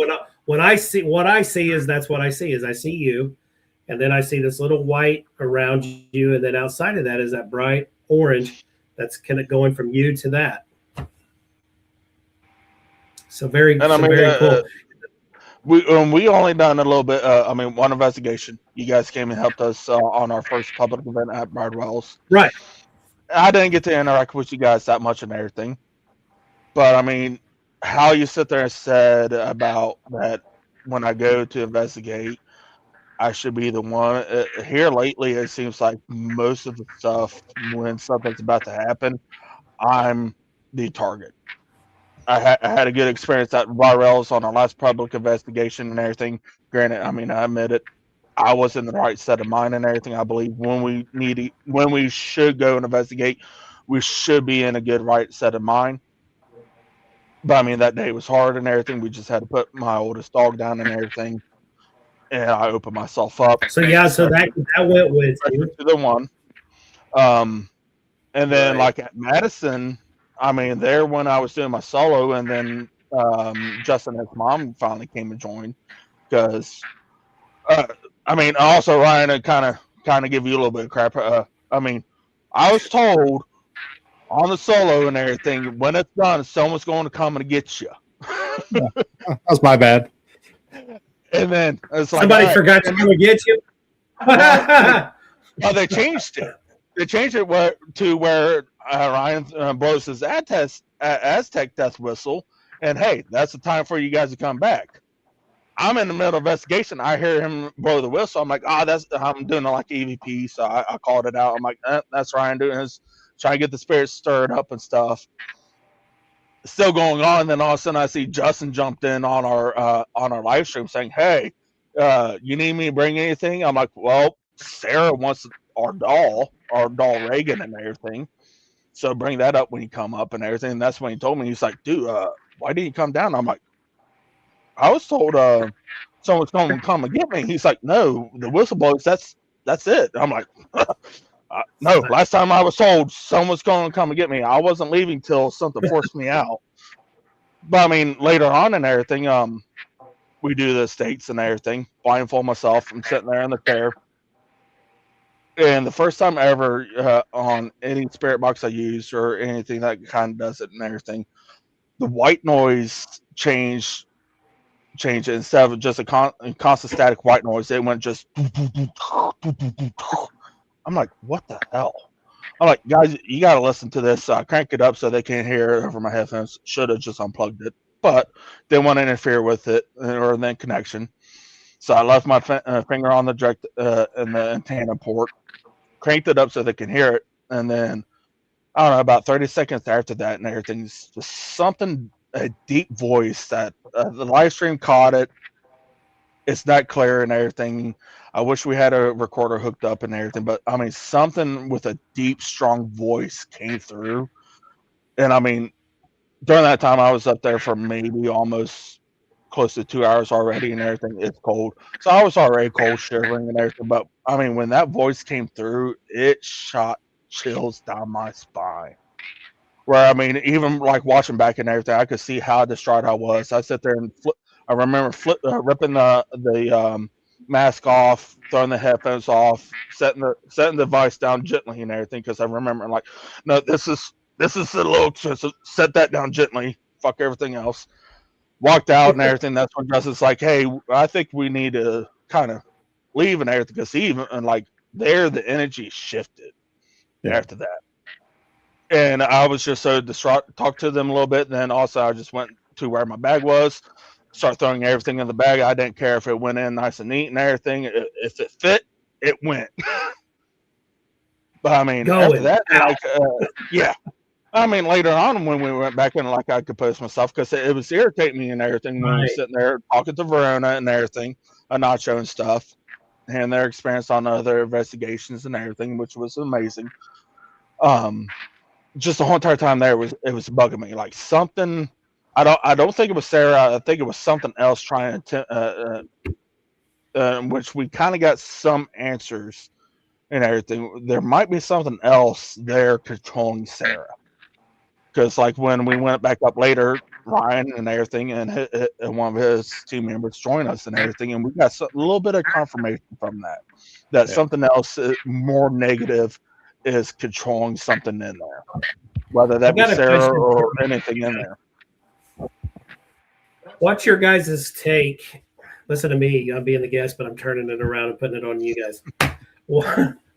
what I see is that's what I see is I see you, and then I see this little white around you, and then outside of that is that bright orange that's kind of going from you to that. So very, very cool. We only done a little bit. One investigation. You guys came and helped us on our first public event at Bridewells. Right. I didn't get to interact with you guys that much and everything, but I mean, how you sit there and said about that when I go to investigate, I should be the one. Here lately, it seems like most of the stuff when something's about to happen, I'm the target. I had a good experience at Bridewells on our last public investigation and everything. Granted, I mean, I admit it. I was in the right set of mind and everything. I believe when we should go and investigate, we should be in a good right set of mind. But I mean, that day was hard and everything. We just had to put my oldest dog down and everything, and I opened myself up. So yeah, so that went with you. To the one, and then like at Madison, I mean, there when I was doing my solo, and then Justin and his mom finally came and joined because. I mean, also Ryan, to kind of give you a little bit of crap. I mean, I was told on the solo and everything when it's done, someone's going to come and get you. That's my bad. And then it's like Somebody forgot to come and get you. Well, they changed it. They changed it to where Ryan blows his Aztec death whistle, and hey, that's the time for you guys to come back. I'm in the middle of investigation. I hear him blow the whistle. I'm like, I'm doing it like EVP. So I called it out. I'm like, that's Ryan doing his, trying to get the spirits stirred up and stuff. Still going on. And then all of a sudden I see Justin jumped in on our live stream saying, hey, you need me to bring anything? I'm like, well, Sarah wants our doll Reagan and everything. So bring that up when you come up and everything. And that's when he told me, he's like, dude, why didn't you come down? I'm like, I was told someone's going to come and get me. He's like, no, the whistleblowers, that's it. I'm like, no, last time I was told someone's going to come and get me. I wasn't leaving till something forced me out. But I mean, later on and everything, we do the estates and everything, blindfold myself. I'm sitting there in the chair. And the first time ever on any spirit box I use or anything that kind of does it and everything, the white noise changed it instead of just a constant static white noise. It went just. I'm like, what the hell? I'm like, guys, you got to listen to this. I crank it up so they can't hear it over my headphones. Should have just unplugged it, but didn't want to interfere with it or the connection. So I left my finger on the direct in the antenna port, cranked it up so they can hear it, and then I don't know, about 30 seconds after that and everything's just something. A deep voice that the live stream caught it, it's that clear and everything. I wish we had a recorder hooked up and everything, but I mean, something with a deep, strong voice came through. And I mean, during that time, I was up there for maybe almost close to 2 hours already and everything. It's cold. So I was already cold, shivering and everything. But I mean, when that voice came through, it shot chills down my spine. Where I mean, even like watching back and everything, I could see how distraught I was. I sit there and I remember ripping the mask off, throwing the headphones off, setting the device down gently and everything, because I remember like, no, this is a little expensive. Set that down gently. Fuck everything else. Walked out and everything. That's when Justin's like, hey, I think we need to kind of leave and everything, because even and like there, the energy shifted after that. And I was just so distraught. Talked to them a little bit, and then also I just went to where my bag was, started throwing everything in the bag. I didn't care if it went in nice and neat and everything. If it fit, it went. But I mean, after that, like, yeah. I mean, later on when we went back in, like, I composed myself because it was irritating me and everything when I was sitting there talking to Verona and everything, Nacho and stuff, and their experience on other investigations and everything, which was amazing. Just the whole entire time there was bugging me, like something. I don't think it was Sarah. I think it was something else trying to, which we kind of got some answers and everything. There might be something else there controlling Sarah, because like when we went back up later, Ryan and everything, and one of his team members joined us and everything, and we got a little bit of confirmation from that something else more negative is controlling something in there, whether that be Sarah or anything in there. What's your guys' take? Listen to me. I'm being the guest, but I'm turning it around and putting it on you guys.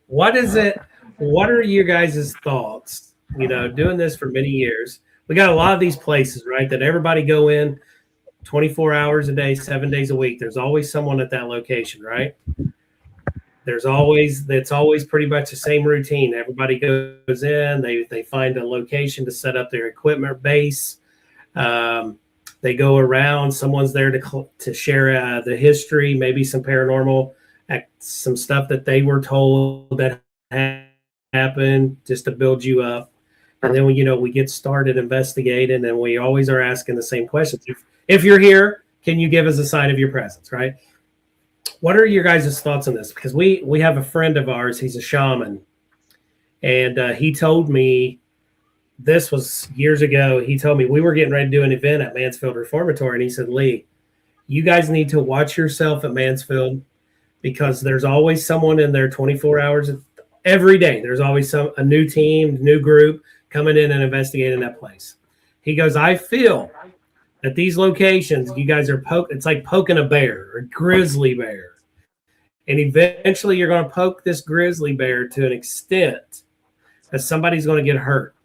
What is it? What are your guys' thoughts? You know, doing this for many years, we got a lot of these places, right, that everybody go in 24 hours a day, 7 days a week. There's always someone at that location, right? It's always pretty much the same routine. Everybody goes in, they find a location to set up their equipment base. They go around, someone's there to share the history, maybe some paranormal, some stuff that they were told that happened, just to build you up. And then we get started investigating, and we always are asking the same questions. If you're here, can you give us a sign of your presence, right? What are your guys' thoughts on this? Because we have a friend of ours, he's a shaman, and he told me, this was years ago, he told me we were getting ready to do an event at Mansfield Reformatory, and he said, Lee, you guys need to watch yourself at Mansfield, because there's always someone in there 24 hours every day. There's always a new team, new group coming in and investigating that place. He goes, I feel that these locations, you guys are it's like poking a bear, or a grizzly bear. And eventually you're going to poke this grizzly bear to an extent that somebody's going to get hurt.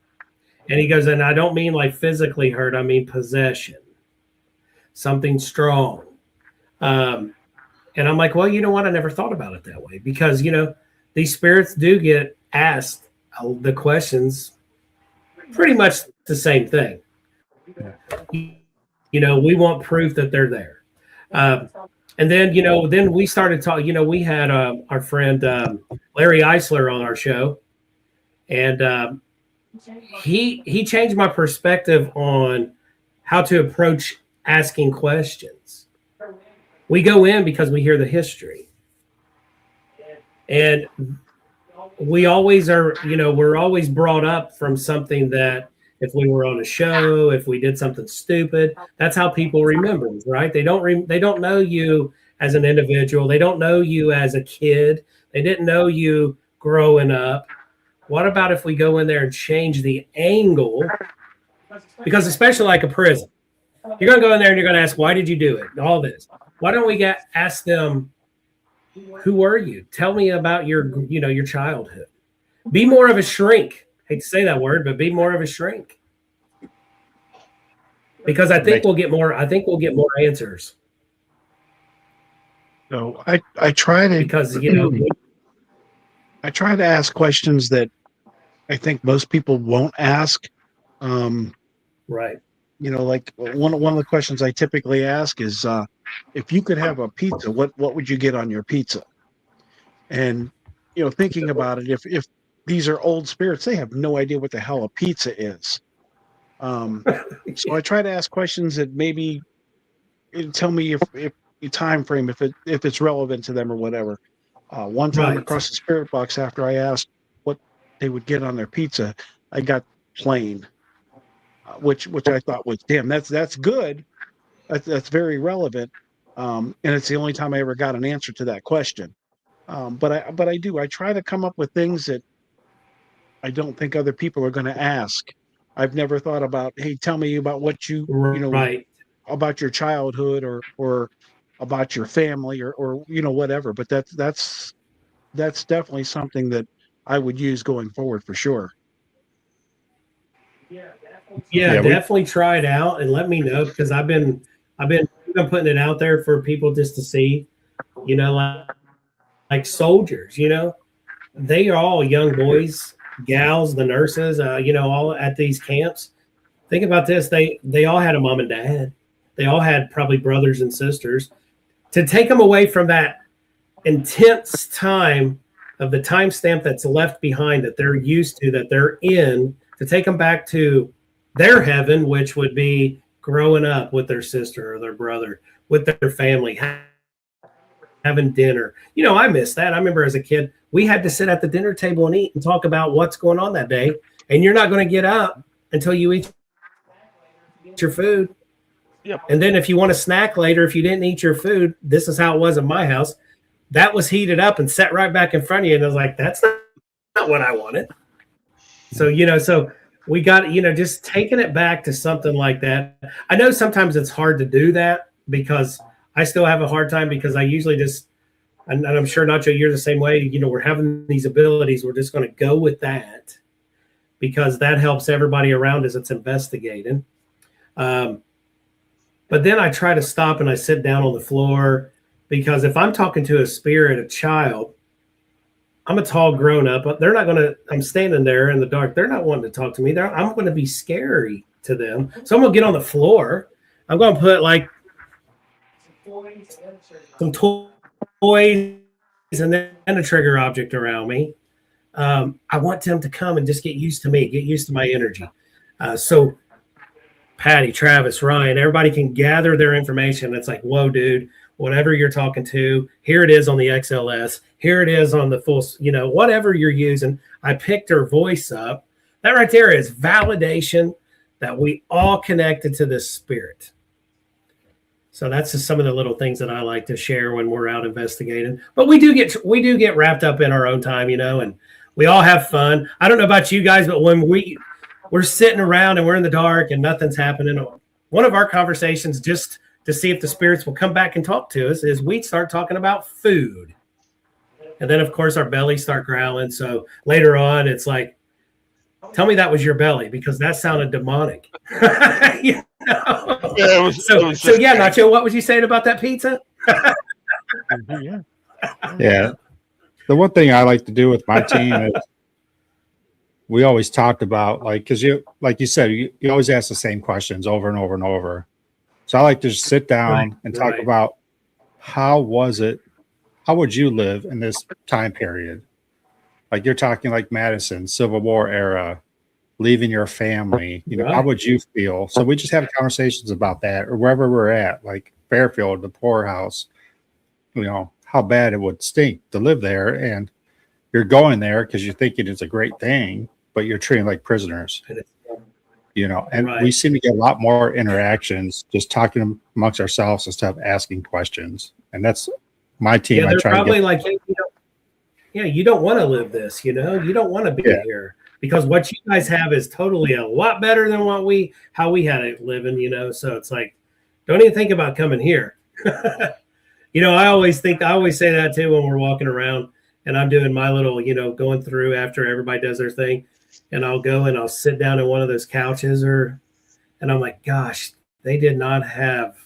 And he goes, and I don't mean like physically hurt, I mean possession, something strong. And I'm like, well, you know what? I never thought about it that way, because, these spirits do get asked the questions, pretty much the same thing. We want proof that they're there. And then, then we started talking, we had our friend Larry Eisler on our show, and he changed my perspective on how to approach asking questions. We go in because we hear the history, and we always are, we're always brought up from something that, if we were on a show, if we did something stupid, that's how people remember us, right? They don't know you as an individual. They don't know you as a kid. They didn't know you growing up. What about if we go in there and change the angle? Because especially like a prison, you're going to go in there and you're going to ask, why did you do it? All this. Why don't we ask them, who were you? Tell me about your childhood. Be more of a shrink. Hate to say that word, but be more of a shrink. Because I think we'll get more answers. So I try to, because I try to ask questions that I think most people won't ask. Right. like one of the questions I typically ask is, if you could have a pizza, what would you get on your pizza? And thinking about it, if these are old spirits, they have no idea what the hell a pizza is. So I try to ask questions that maybe tell me if the time frame, if it's relevant to them or whatever. One time Right. across the spirit box, after I asked what they would get on their pizza, I got plain, which I thought was, damn, that's good. That's very relevant. And it's the only time I ever got an answer to that question. But I try to come up with things that I don't think other people are going to ask. I've never thought about, hey, tell me about what Right. about your childhood or about your family or whatever. But that's definitely something that I would use going forward for sure. Yeah, definitely try it out and let me know, because I've been putting it out there for people just to see, like soldiers, they are all young boys, gals, the nurses, all at these camps. Think about this. They all had a mom and dad. They all had probably brothers and sisters. To take them away from that intense time of the timestamp that's left behind, that they're used to, that they're in, to take them back to their heaven, which would be growing up with their sister or their brother, with their family, having dinner. I miss that. I remember as a kid, we had to sit at the dinner table and eat and talk about what's going on that day. And you're not going to get up until you eat your food. Yep. And then if you want a snack later, if you didn't eat your food, this is how it was in my house. That was heated up and set right back in front of you. And I was like, that's not what I wanted. So, so we got, just taking it back to something like that. I know sometimes it's hard to do that, because I still have a hard time, because I usually just, and I'm sure Nacho, you're the same way, we're having these abilities. We're just going to go with that, because that helps everybody around us that's investigating. But then I try to stop and I sit down on the floor, because if I'm talking to a spirit, a child, I'm a tall grown up, but they're not going to, I'm standing there in the dark. They're not wanting to talk to me. I'm going to be scary to them. So I'm going to get on the floor. I'm going to put like some toys and then a trigger object around me. I want them to come and just get used to me, get used to my energy. So Patty, Travis, Ryan, everybody can gather their information. It's like, whoa, dude, whatever you're talking to, here it is on the XLS. Here it is on the full, whatever you're using. I picked her voice up. That right there is validation that we all connected to this spirit. So that's just some of the little things that I like to share when we're out investigating. But we do get wrapped up in our own time, and we all have fun. I don't know about you guys, but when we're sitting around and we're in the dark and nothing's happening, one of our conversations, just to see if the spirits will come back and talk to us, is we start talking about food. And then, of course, our bellies start growling. So later on, it's like, tell me that was your belly, because that sounded demonic. Yeah, Nacho, what was you saying about that pizza? Yeah. The one thing I like to do with my team is we always talked about, because like you said, you always ask the same questions over and over and over. So I like to just sit down and talk about, how would you live in this time period? Like, you're talking like Madison, Civil War era, leaving your family, how would you feel? So we just have conversations about that, or wherever we're at, like Fairfield, the poorhouse, how bad it would stink to live there. And you're going there because you're thinking it's a great thing, but you're treated like prisoners, and we seem to get a lot more interactions just talking amongst ourselves instead of asking questions. And that's my team. Yeah, they're probably like, you don't want to live this, you don't want to be here, because what you guys have is totally a lot better than how we had it living, so it's like, don't even think about coming here. I always say that too when we're walking around and I'm doing my little, going through after everybody does their thing, and I'll go and I'll sit down in one of those couches and I'm like, gosh, they did not have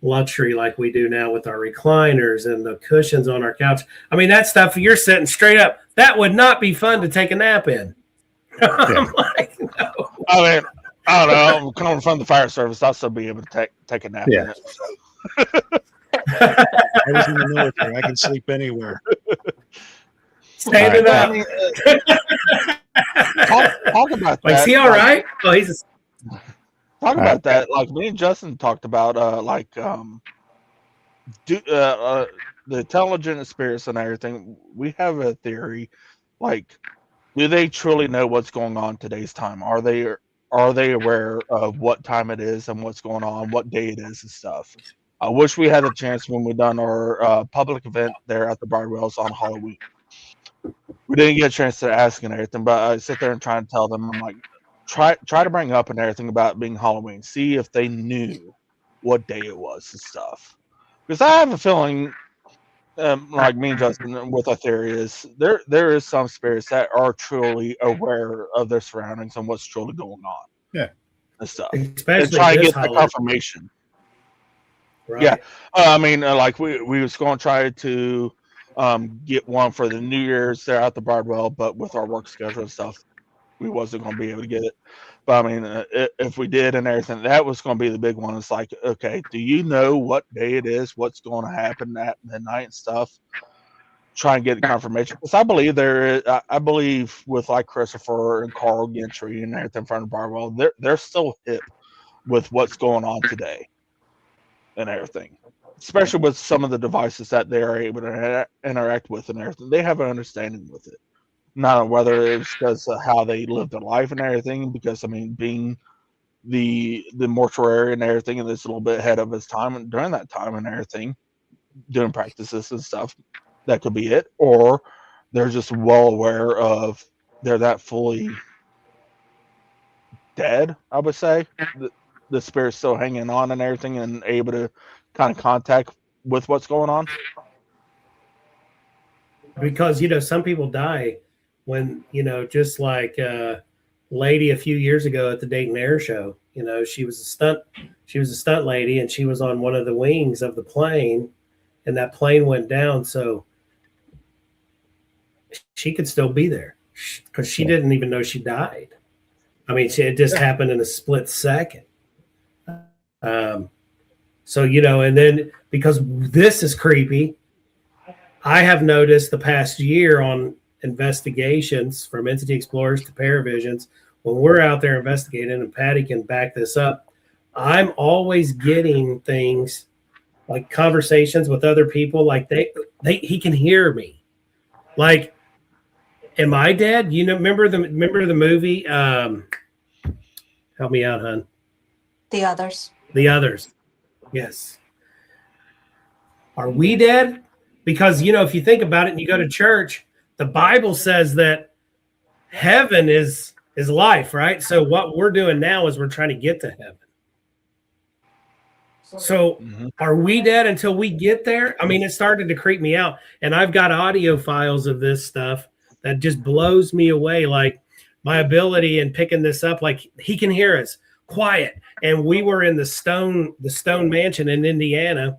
luxury like we do now with our recliners and the cushions on our couch. I mean, that stuff, you're sitting straight up, that would not be fun to take a nap in. I'm like, no. I mean, I don't know. I'm coming from the fire service. I'll still be able to take a nap. Yeah. In it, so. I was in the military. I can sleep anywhere. Standing All up. Talk about that. Like, is he all right? Oh, he's Talk about that. Like me and Justin talked about, the intelligent spirits and everything. We have a theory, like, do they truly know what's going on today's time? Are they aware of what time it is and what's going on, what day it is and stuff? I wish we had a chance when we done our public event there at the Bardwells on Halloween. We didn't get a chance to ask and everything, but I sit there and try and tell them, I'm like, try to bring up and everything about being Halloween. See if they knew what day it was and stuff. Because I have a feeling, like me and Justin, with our theory is there is some spirits that are truly aware of their surroundings and what's truly going on. Yeah. And stuff. especially And try to this get the Halloween, confirmation. right? Yeah. I mean, like we was going to try to get one for the New Year's there at the Bardwell, but with our work schedule and stuff, we wasn't going to be able to get it. But I mean, if we did and everything, that was going to be the big one. It's like, okay, do you know what day it is? What's going to happen at midnight and stuff? Try and get confirmation. Because I believe I believe with like Christopher and Carl Gentry and everything from the Bardwell, they're still hip with what's going on today and everything. Especially with some of the devices that they are able to interact with and everything. They have an understanding with it. Not whether it's because of how they live their life and everything, because I mean, being the mortuary and everything, and it's a little bit ahead of his time, and during that time and everything, doing practices and stuff, that could be it. Or they're just well aware of they're that fully dead, I would say. The spirit's still hanging on and everything and able to kind of contact with what's going on. Because some people die when just like lady a few years ago at the Dayton Air Show. She was a stunt lady, and she was on one of the wings of the plane, and that plane went down, so she could still be there because she didn't even know she died. I mean, it just happened in a split second. So and then because this is creepy, I have noticed the past year on investigations from Entity Explorers to ParVizionz, when we're out there investigating, and Patty can back this up, I'm always getting things like conversations with other people, like he can hear me. Like, am I dead? Remember the movie? Help me out, hon. The Others. The Others. Yes. Are we dead? Because, if you think about it and you go to church, the Bible says that heaven is life, right? So what we're doing now is we're trying to get to heaven. So are we dead until we get there? I mean, it started to creep me out. And I've got audio files of this stuff that just blows me away. Like my ability in picking this up, like he can hear us quiet. And we were in the Stone Mansion in Indiana.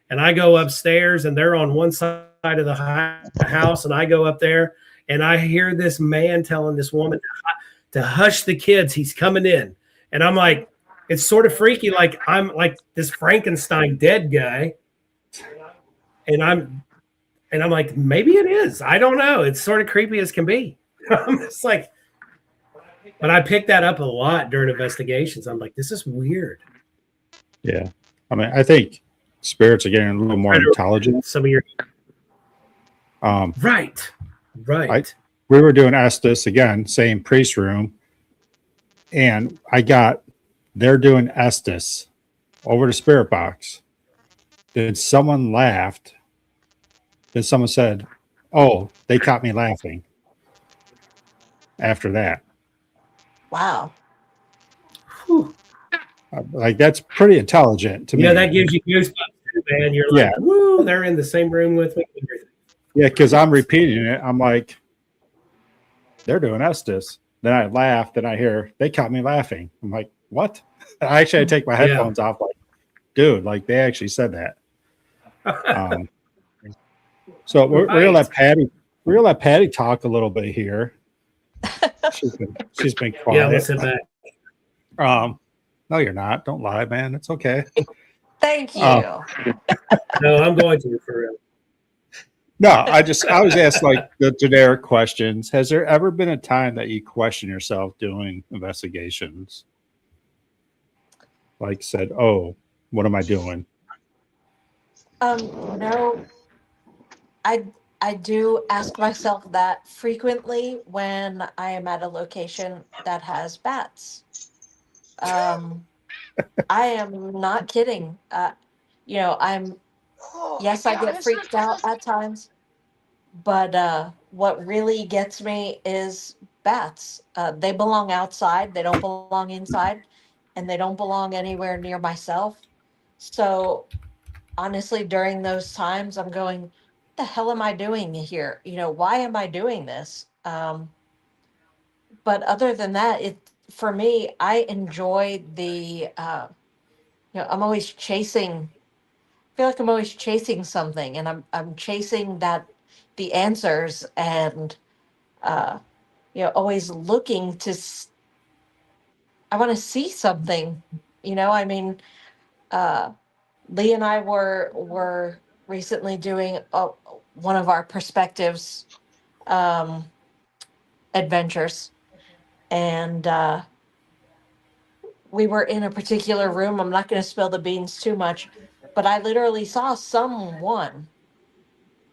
And I go upstairs, and they're on one side of the house, and I go up there, and I hear this man telling this woman to hush the kids. He's coming in. And I'm like, it's sort of freaky. Like I'm like this Frankenstein dead guy. And I'm like, maybe it is. I don't know. It's sort of creepy as can be. It's like, but I picked that up a lot during investigations. I'm like, this is weird. Yeah. I mean, I think spirits are getting a little more intelligent. Some of your right. We were doing Estes again, same priest room, and they're doing Estes over the spirit box. Then someone laughed. Then someone said, "Oh, they caught me laughing." After that, Wow. Whew. like that's pretty intelligent to me. Yeah, that gives you goosebumps too, man. You're like, woo, they're in the same room with me. Yeah, because I'm repeating it. I'm like, they're doing Estes. Then I laugh. Then I hear they caught me laughing. I'm like, what? I actually take my headphones off. Like, dude, like they actually said that. So we're gonna let Patty talk a little bit here. She's been quiet. Yeah, let's sit back. No, you're not. Don't lie, man. It's okay. Thank you. No, I'm going to for real. No, I was asked like the generic questions. Has there ever been a time that you question yourself doing investigations? Like said, oh, what am I doing? No, I do ask myself that frequently when I am at a location that has bats. Um, I am not kidding. Yes, I get freaked out at times, but what really gets me is bats. They belong outside, they don't belong inside, and they don't belong anywhere near myself. So honestly, during those times, I'm going, what the hell am I doing here? Why am I doing this? But other than that, for me, I enjoy I'm always chasing. I feel like I'm always chasing something, and I'm chasing the answers, and uh, always looking I want to see something. I mean, uh, Lee and I were recently doing one of our perspectives um, adventures, and we were in a particular room. I'm not going to spill the beans too much, but I literally saw someone,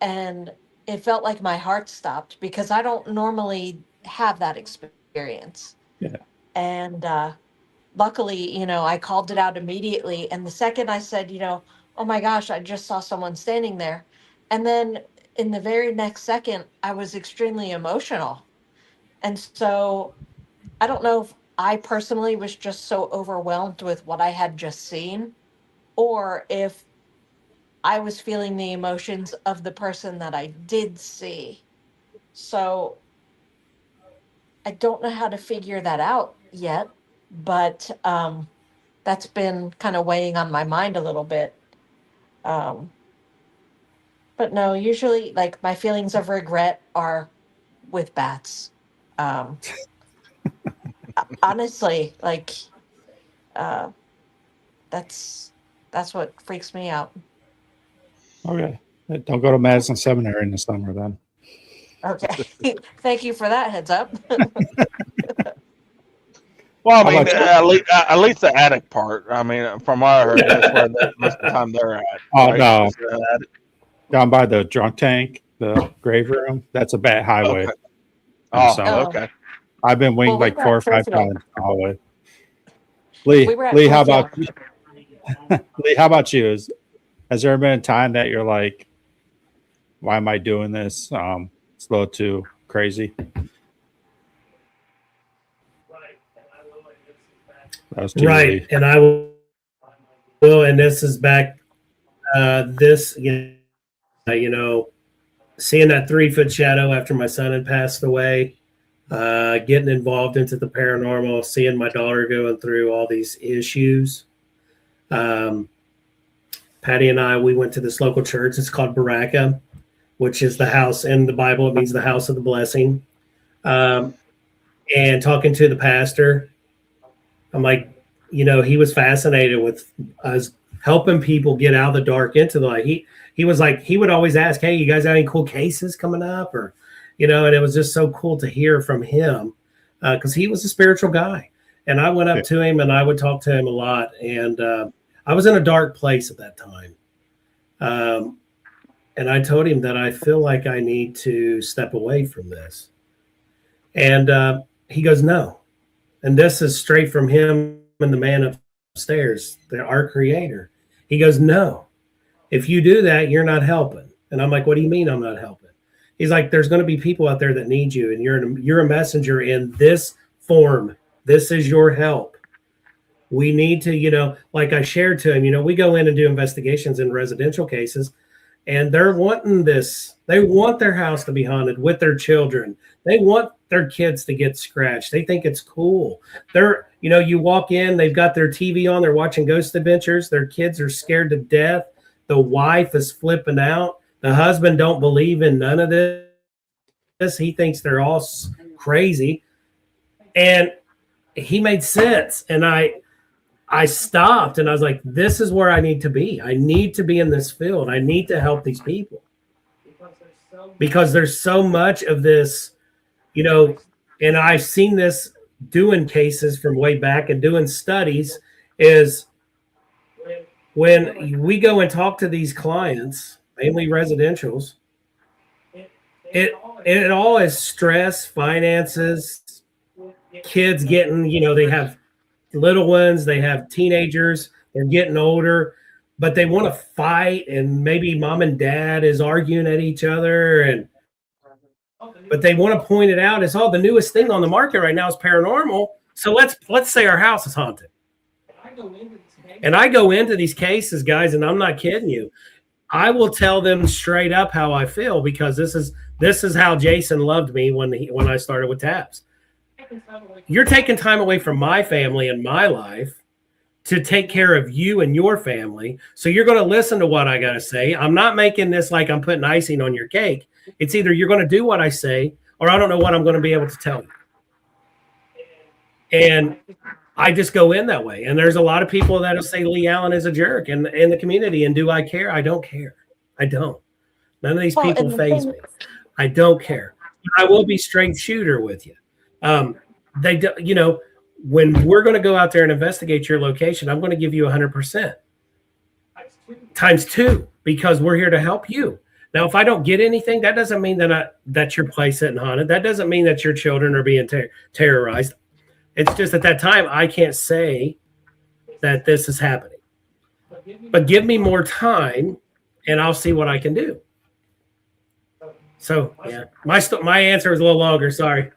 and it felt like my heart stopped because I don't normally have that experience. Yeah. And luckily, I called it out immediately. And the second I said, oh my gosh, I just saw someone standing there. And then in the very next second, I was extremely emotional. And so I don't know if I personally was just so overwhelmed with what I had just seen, or if I was feeling the emotions of the person that I did see. So I don't know how to figure that out yet, but that's been kind of weighing on my mind a little bit. Um, but no, usually, like, my feelings of regret are with bats. Um, Honestly, like, uh, that's that's what freaks me out. Okay. Don't go to Madison Seminary in the summer then. Okay, thank you for that heads up. Well, How I mean, about you? at least the attic part. I mean, from what I heard, that's where most of the time they're at. Oh, right? no. Just the attic. Down by the drunk tank, the grave room. That's a bad highway. Okay. in the Oh, summer. okay. I've been winged Well, we like were 4 or at 5 Frisbee. times in the hallway. We were at Lee, how Frisbee. about you? Lee, how about you? Has there been a time that you're like, why am I doing this? It's a little too crazy. That was too Right. Lee. And I will, and this is back, seeing that 3-foot shadow after my son had passed away, getting involved into the paranormal, seeing my daughter going through all these issues. Patty and I, we went to this local church. It's called Baraka, which is the house in the Bible. It means the house of the blessing. And talking to the pastor, I'm like, he was fascinated with us helping people get out of the dark into the light. He was like, he would always ask, hey, you guys got any cool cases coming up? Or, and it was just so cool to hear from him because he was a spiritual guy. And I went up to him and I would talk to him a lot. And I was in a dark place at that time. And I told him that I feel like I need to step away from this. And he goes, no. And this is straight from him and the man upstairs, our creator. He goes, no, if you do that, you're not helping. And I'm like, what do you mean I'm not helping? He's like, there's going to be people out there that need you. And you're a messenger in this form. This is your help. We need to, like I shared to him, we go in and do investigations in residential cases. And they're wanting this. They want their house to be haunted with their children. They want their kids to get scratched. They think it's cool. You walk in, they've got their TV on, they're watching Ghost Adventures. Their kids are scared to death. The wife is flipping out. The husband don't believe in none of this. He thinks they're all crazy. And he made sense. And I stopped and I was like, this is where I need to be. I need to be in this field. I need to help these people because there's so much of this, you know, and I've seen this doing cases from way back and doing studies is when we go and talk to these clients, mainly residentials, it all is stress, finances, kids getting, you know, they have little ones, they have teenagers, they're getting older, but they want to fight, and maybe mom and dad is arguing at each other, and but they want to point it out as, oh, the newest thing on the market right now is paranormal. So let's say our house is haunted. And I go into these cases, guys, and I'm not kidding you. I will tell them straight up how I feel because this is how Jason loved me when I started with taps. You're taking time away from my family and my life to take care of you and your family. So you're going to listen to what I got to say. I'm not making this like I'm putting icing on your cake. It's either you're going to do what I say or I don't know what I'm going to be able to tell you. And I just go in that way. And there's a lot of people that'll say Lee Allen is a jerk in the community. And do I care? I don't care. I don't. None of these people faze me. I don't care. I will be straight shooter with you. They do, you know, when we're going to go out there and investigate your location, I'm going to give you 100% times two because we're here to help you. Now, if I don't get anything, that doesn't mean that your place isn't haunted. That doesn't mean that your children are being terrorized. It's just at that time, I can't say that this is happening. But give me more time, and I'll see what I can do. So, yeah, my answer is a little longer. Sorry.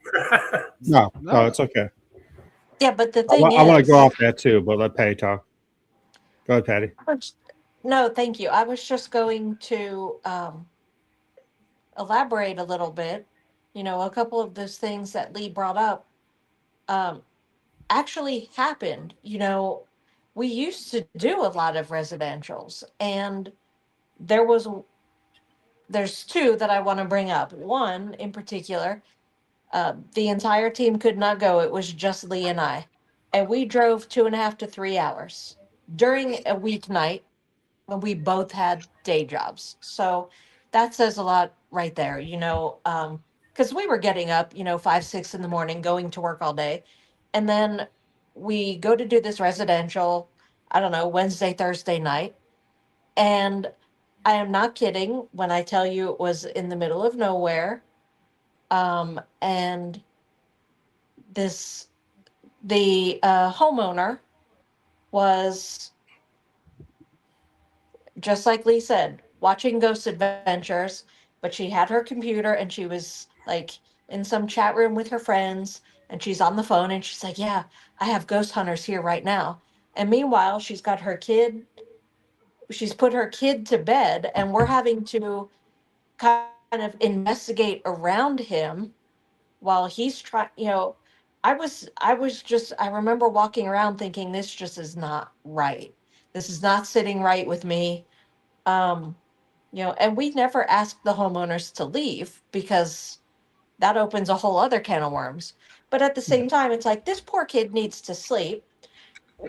No, it's okay. Yeah, but the thing I want to go off that too, but let Patty talk. Go ahead, Patty. No, thank you. I was just going to elaborate a little bit. You know, a couple of those things that Lee brought up actually happened. You know, we used to do a lot of residentials, and there's two that I want to bring up. One in particular, the entire team could not go. It was just Lee and I. And we drove 2.5 to 3 hours during a weeknight when we both had day jobs. So that says a lot right there, you know, because we were getting up, you know, 5, 6 in the morning, going to work all day. And then we go to do this residential, I don't know, Wednesday, Thursday night. And I am not kidding when I tell you it was in the middle of nowhere. And the homeowner was, just like Lee said, watching Ghost Adventures, but she had her computer and she was like in some chat room with her friends, and she's on the phone and she's like, yeah, I have ghost hunters here right now. And meanwhile, she's got her kid, she's put her kid to bed, and we're having to kind of investigate around him while he's trying, you know. I remember walking around thinking this just is not right. This is not sitting right with me. Um, you know, and we never asked the homeowners to leave because that opens a whole other can of worms. But at the same time, it's like this poor kid needs to sleep.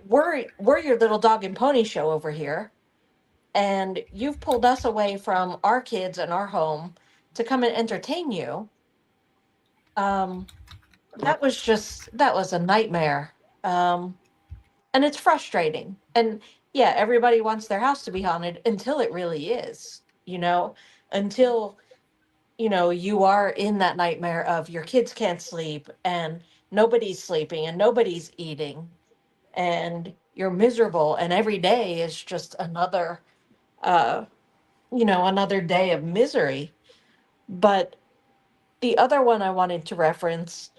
We're your little dog and pony show over here, and you've pulled us away from our kids and our home to come and entertain you. Um, that was a nightmare. And it's frustrating. And yeah, everybody wants their house to be haunted until it really is, you know, until, you know, you are in that nightmare of your kids can't sleep and nobody's sleeping and nobody's eating and you're miserable, and every day is just another uh another day of misery. But the other one I wanted to reference,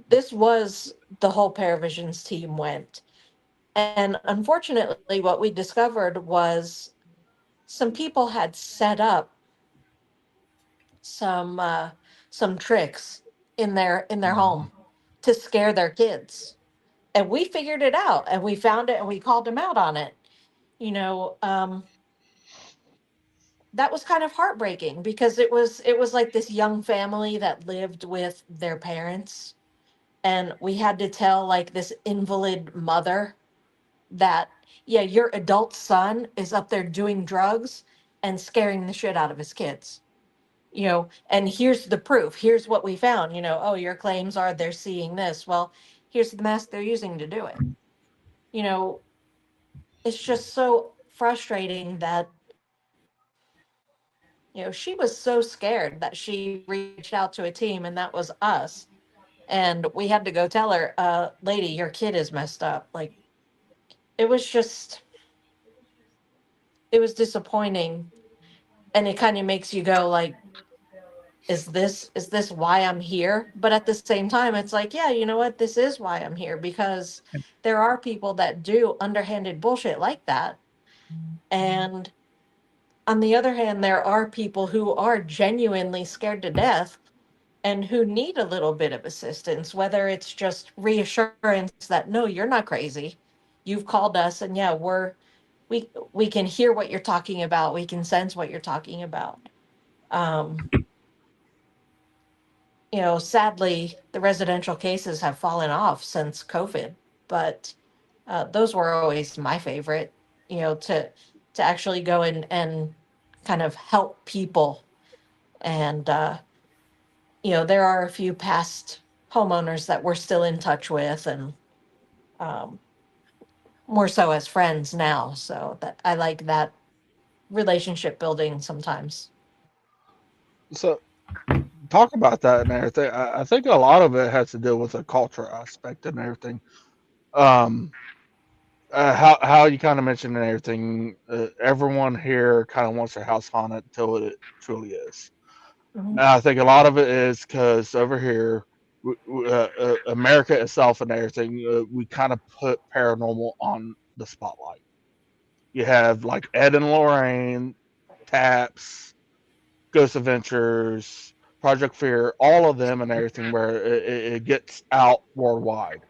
this was the whole ParVizionz team went. And unfortunately, what we discovered was some people had set up some some tricks in their home to scare their kids. And we figured it out, and we found it, and we called them out on it. You know, that was kind of heartbreaking because it was like this young family that lived with their parents, And we had to tell like this invalid mother that, yeah, your adult son is up there doing drugs and scaring the shit out of his kids. And here's the proof. Here's what we found. Oh, your claims are they're seeing this. Well, here's the mask they're using to do it. You know, it's just so frustrating that, she was so scared that she reached out to a team, and that was us. And we had to go tell her, lady, your kid is messed up. Like, it was just, it was disappointing. And it kind of makes you go like, is this why I'm here? But at the same time, it's like, yeah, you know what? This is why I'm here, because there are people that do underhanded bullshit like that. And on the other hand, there are people who are genuinely scared to death and who need a little bit of assistance, whether it's just reassurance that no, you're not crazy. You've called us, and yeah, we can hear what you're talking about. We can sense what you're talking about. Um, Sadly, the residential cases have fallen off since COVID, but those were always my favorite. To actually go in and kind of help people, and there are a few past homeowners that we're still in touch with, and um, more so as friends now. So that I like that relationship building sometimes. So talk about that and everything. I think a lot of it has to do with the culture aspect and everything. Um, how you kind of mentioned and everything. Everyone here kind of wants their house haunted until it truly is. Mhm. And I think a lot of it is because over here, America itself and everything, we kind of put paranormal on the spotlight. You have like Ed and Lorraine, Taps, Ghost Adventures, Project Fear, all of them and everything, where it gets out worldwide.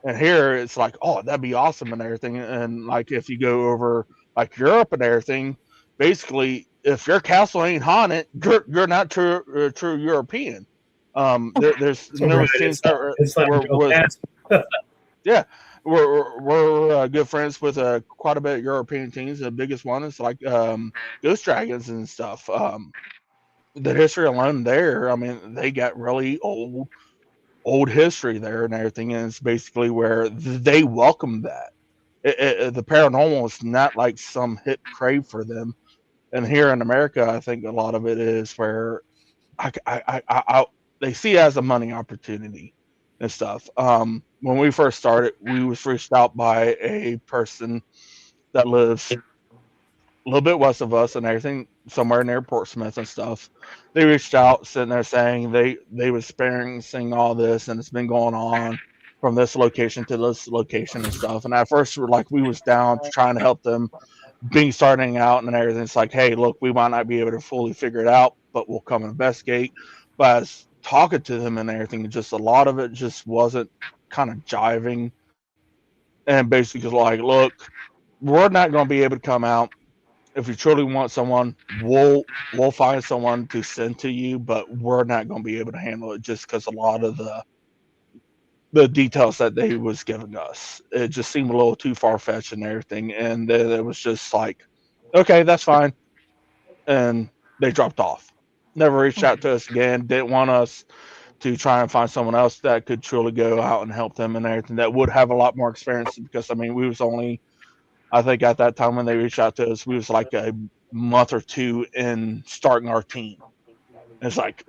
And here it's like, oh, that'd be awesome and everything. And like if you go over like Europe and everything, basically, if your castle ain't haunted, you're not true European. There's Right. numerous teams It's like where real fast. yeah, we're good friends with quite a bit of European teams. The biggest one is like Ghost Dragons and stuff. The history alone there, I mean, they got really old history there and everything, and it's basically where they welcome that. The paranormal is not like some hit crave for them. And here in America, I think a lot of it is where they see it as a money opportunity and stuff. When we first started, we was reached out by a person that lives a little bit west of us and everything, somewhere near Portsmouth and stuff. They reached out, sitting there saying they was experiencing all this, and it's been going on from this location to this location and stuff. And at first, we're like, we was down to trying to help them, being starting out and everything. It's like, hey, look, we might not be able to fully figure it out, but we'll come and investigate. But as talking to them and everything, just a lot of it just wasn't kind of jiving, and basically like, look, we're not going to be able to come out. If you truly want someone, we'll find someone to send to you, but we're not going to be able to handle it just because a lot of the details that they was giving us, it just seemed a little too far fetched and everything, and then it was just like, okay, that's fine, and they dropped off. Never reached out to us again. Didn't want us to try and find someone else that could truly go out and help them and everything, that would have a lot more experience, because I mean, we was only, I think at that time when they reached out to us, we was like a month or two in starting our team. It's like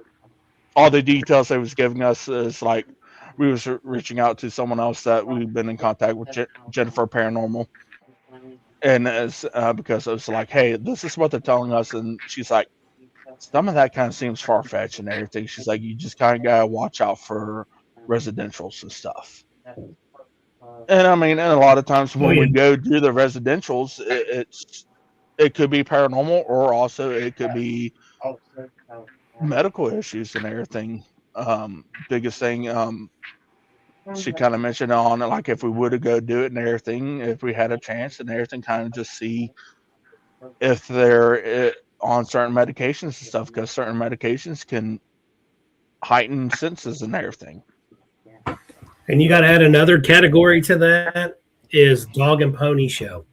all the details they was giving us is like we was reaching out to someone else that we've been in contact with, Jennifer Paranormal, and as because it was like, hey, this is what they're telling us, and she's like, some of that kind of seems far fetched and everything. She's like, you just kind of gotta watch out for residentials and stuff. And I mean, and a lot of times Oh when yeah. we go do the residentials, it could be paranormal, or also it could be medical issues and everything. Biggest thing, she kind of mentioned on it, like if we would have go do it and everything, if we had a chance and everything, kind of just see if they're on certain medications and stuff, because certain medications can heighten senses and everything. And you got to add another category to that is dog and pony show.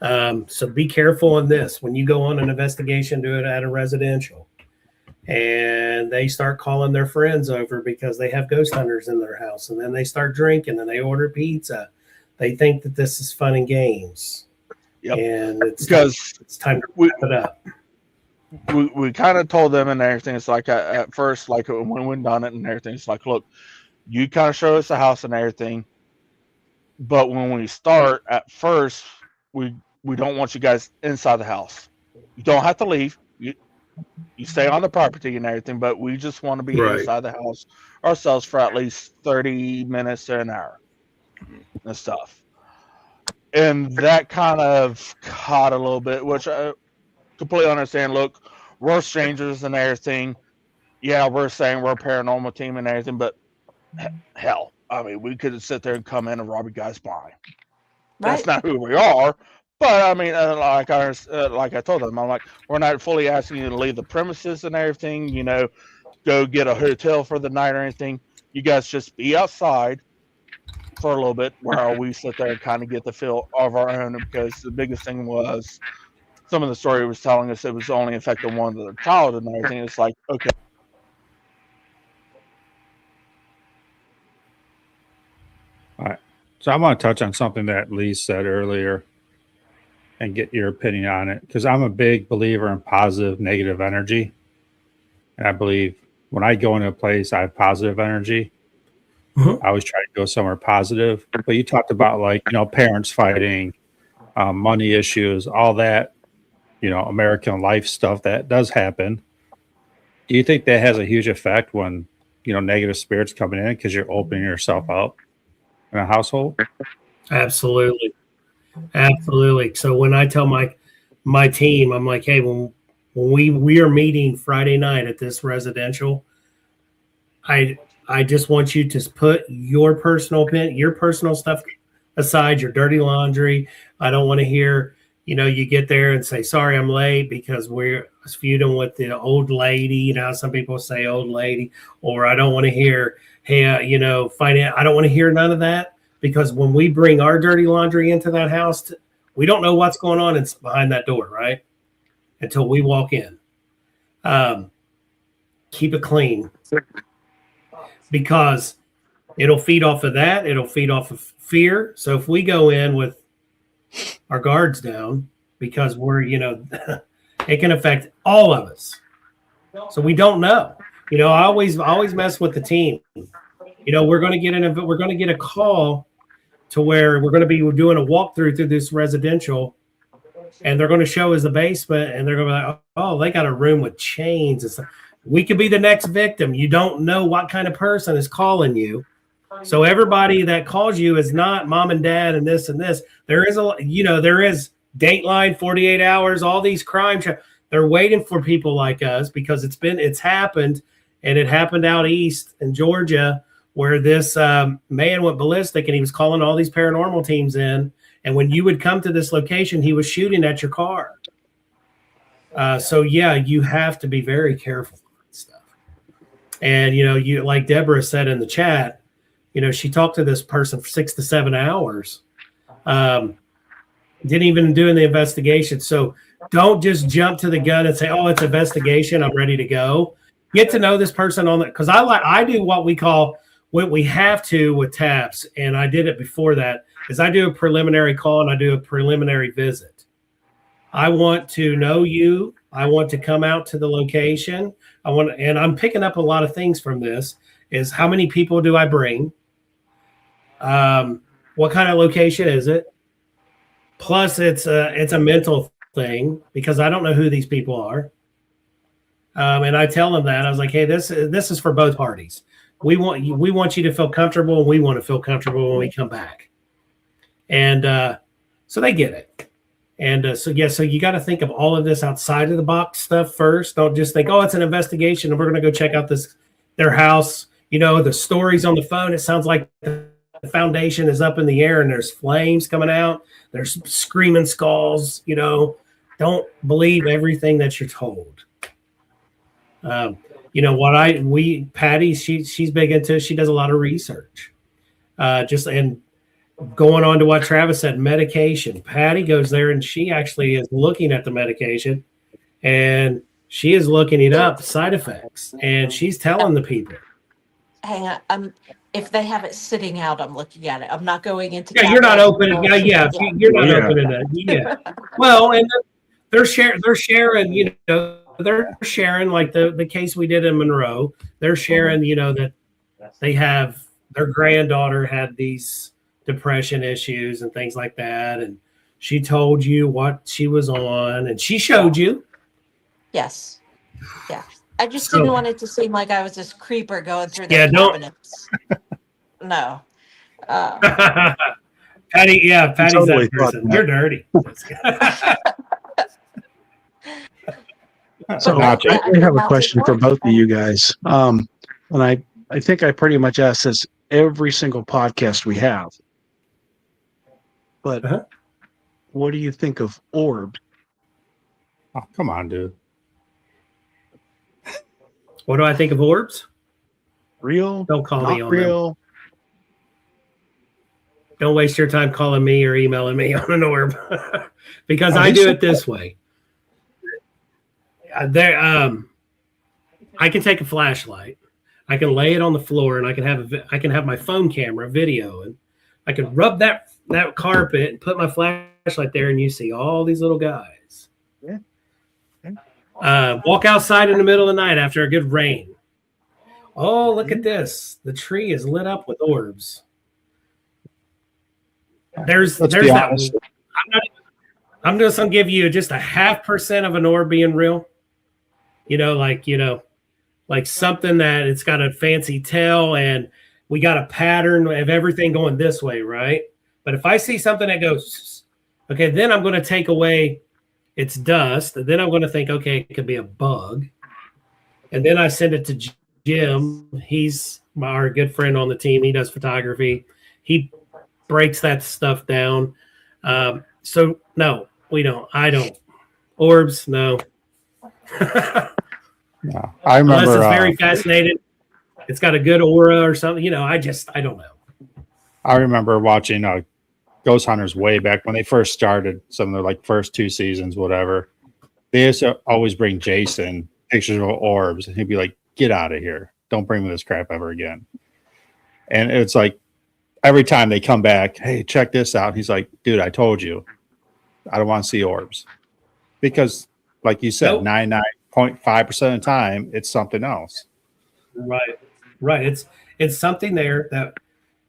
So be careful on this. When you go on an investigation, do it at a residential. And they start calling their friends over because they have ghost hunters in their house. And then they start drinking and they order pizza. They think that this is fun and games. Yep. And it's time to wrap it up. We kind of told them and everything. It's like at first, like when we done it and everything, it's like, look, you kind of show us the house and everything. But when we start at first, we don't want you guys inside the house. You don't have to leave. You stay on the property and everything, but we just want to be inside the house ourselves for at least 30 minutes to an hour and stuff. And that kind of caught a little bit, which I completely understand. Look, we're strangers and everything. Yeah, we're saying we're a paranormal team and everything, but hell, I mean, we could sit there and come in and rob you guys blind. That's not who we are. But I mean, like I told them, I'm like, we're not fully asking you to leave the premises and everything. You know, go get a hotel for the night or anything. You guys just be outside for a little bit while we sit there and kind of get the feel of our own. Because the biggest thing was some of the story was telling us it was only affecting one of the child and everything. It's like, okay. All right. So I want to touch on something that Lee said earlier and get your opinion on it, because I'm a big believer in positive, negative energy. And I believe when I go into a place, I have positive energy. I always try to go somewhere positive. But you talked about, like, you know, parents fighting, money issues, all that, you know, American life stuff that does happen. Do you think that has a huge effect when, you know, negative spirits coming in because you're opening yourself up in a household? Absolutely. So when I tell my team, I'm like, hey, when we are meeting Friday night at this residential, I just want you to put your personal stuff aside, your dirty laundry. I don't want to hear, you know, you get there and say, sorry, I'm late because we're feuding with the old lady. You know, some people say old lady, or I don't want to hear, hey, you know, I don't want to hear none of that. Because when we bring our dirty laundry into that house, we don't know what's going on behind that door, right? Until we walk in. Keep it clean. Because it'll feed off of that. It'll feed off of fear. So if we go in with our guards down, because we're, you know, it can affect all of us. So we don't know. You know, I always mess with the team. You know, we're going to get a call to where we're going to be doing a walkthrough through this residential, and they're going to show us the basement, and they're going to be like, oh, they got a room with chains and stuff. We could be the next victim. You don't know what kind of person is calling you. So everybody that calls you is not mom and dad and this and this. There is there is Dateline, 48 Hours, all these crime. They're waiting for people like us because it's happened, and it happened out east in Georgia, where this man went ballistic and he was calling all these paranormal teams in. And when you would come to this location, he was shooting at your car. So yeah, you have to be very careful with stuff. And, you know, you, like Deborah said in the chat, you know, she talked to this person for 6 to 7 hours. Didn't even do the investigation. So don't just jump to the gun and say, oh, it's investigation, I'm ready to go. Get to know this person on that. Because I do what we have to with TAPS, and I did it before that, is I do a preliminary call and I do a preliminary visit. I want to know you. I want to come out to the location. And I'm picking up a lot of things from this, is how many people do I bring? What kind of location is it? Plus it's a mental thing, because I don't know who these people are. And I tell them that I was like, hey, this is for both parties. We want you to feel comfortable, and we want to feel comfortable when we come back. And so they get it. And so you got to think of all of this outside of the box stuff first. Don't just think, oh, it's an investigation and we're going to go check out their house. You know, the stories on the phone, it sounds like the foundation is up in the air and there's flames coming out. There's screaming skulls. You know, don't believe everything that you're told. You know what? Patty, she's big into. She does a lot of research. just and going on to what Travis said, medication. Patty goes there and she actually is looking at the medication and she is looking it up, side effects, and she's telling the people. Hang on. If they have it sitting out, I'm looking at it. I'm not going into. Yeah, you're not opening. Yeah, you're not opening it. Yeah. Well, and they're sharing. They're sharing like the case we did in Monroe. They're sharing, that they have their granddaughter had these depression issues and things like that, and she told you what she was on, and she showed you. Yes. Yeah. I just didn't want it to seem like I was this creeper going through the cabinets. No. Patty, Patty's totally that person. You're dirty. So I have a question for both of you guys. And I think I pretty much ask this every single podcast we have. But what do you think of orbs? Oh, come on, dude. What do I think of orbs? Real? Don't call me on real. them. Don't waste your time calling me or emailing me on an orb because I do it this way. I can take a flashlight, I can lay it on the floor, and I can have my phone camera video, and I can rub that carpet and put my flashlight there, and you see all these little guys. Yeah. Walk outside in the middle of the night after a good rain. Oh, look at this! The tree is lit up with orbs. There's that. I'm just gonna give you just 0.5% of an orb being real. Like something that it's got a fancy tail and we got a pattern of everything going this way, right? But if I see something that goes, okay, then I'm going to take away its dust. And then I'm going to think, okay, it could be a bug. And then I send it to Jim. He's our good friend on the team. He does photography. He breaks that stuff down. So no, we don't. I don't. Orbs, no. No, I remember. Unless it's very fascinated. It's got a good aura or something. I don't know. I remember watching Ghost Hunters way back when they first started, some of their first 2 seasons, whatever. They used to always bring Jason pictures of orbs, and he'd be like, "Get out of here! Don't bring me this crap ever again." And it's like every time they come back, "Hey, check this out." He's like, "Dude, I told you, I don't want to see orbs," because, like you said, 99.5% of the time, it's something else. Right. It's something there that,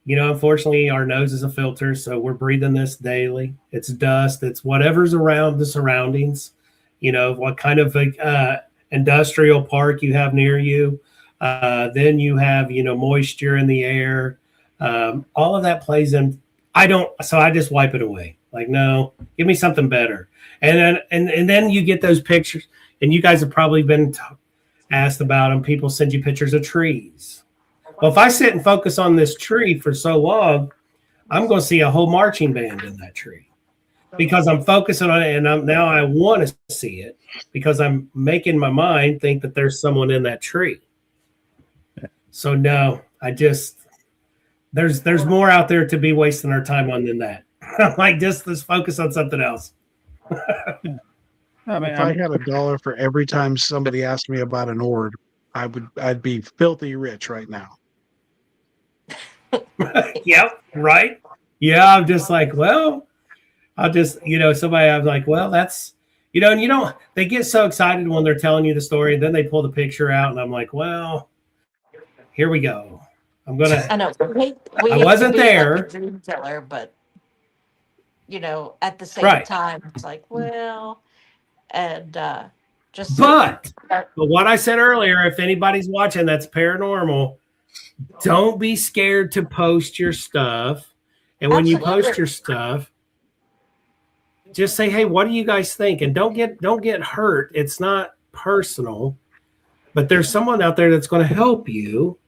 unfortunately our nose is a filter. So we're breathing this daily. It's dust. It's whatever's around the surroundings, what kind of industrial park you have near you. Then you have, moisture in the air. All of that plays in. So I just wipe it away. Like, no, give me something better. And then you get those pictures, and you guys have probably been asked about them. People send you pictures of trees. Well, if I sit and focus on this tree for so long, I'm going to see a whole marching band in that tree because I'm focusing on it, and now I want to see it because I'm making my mind think that there's someone in that tree. So no, there's more out there to be wasting our time on than that. Like, just let's focus on something else. If I had $1 for every time somebody asked me about an orb, I'd be filthy rich right now. Yep, right. Yeah, I'm just like, well, I'll just, somebody, I'm like, well, that's, and they get so excited when they're telling you the story, and then they pull the picture out, and I'm like, well, here we go. I'm gonna. I know. I wasn't there. Like a dream killer, but at the same time, it's like, well, and just. But what I said earlier, if anybody's watching that's paranormal, don't be scared to post your stuff. And when you post your stuff, just say, "Hey, what do you guys think?" And don't get hurt. It's not personal, but there's someone out there that's going to help you.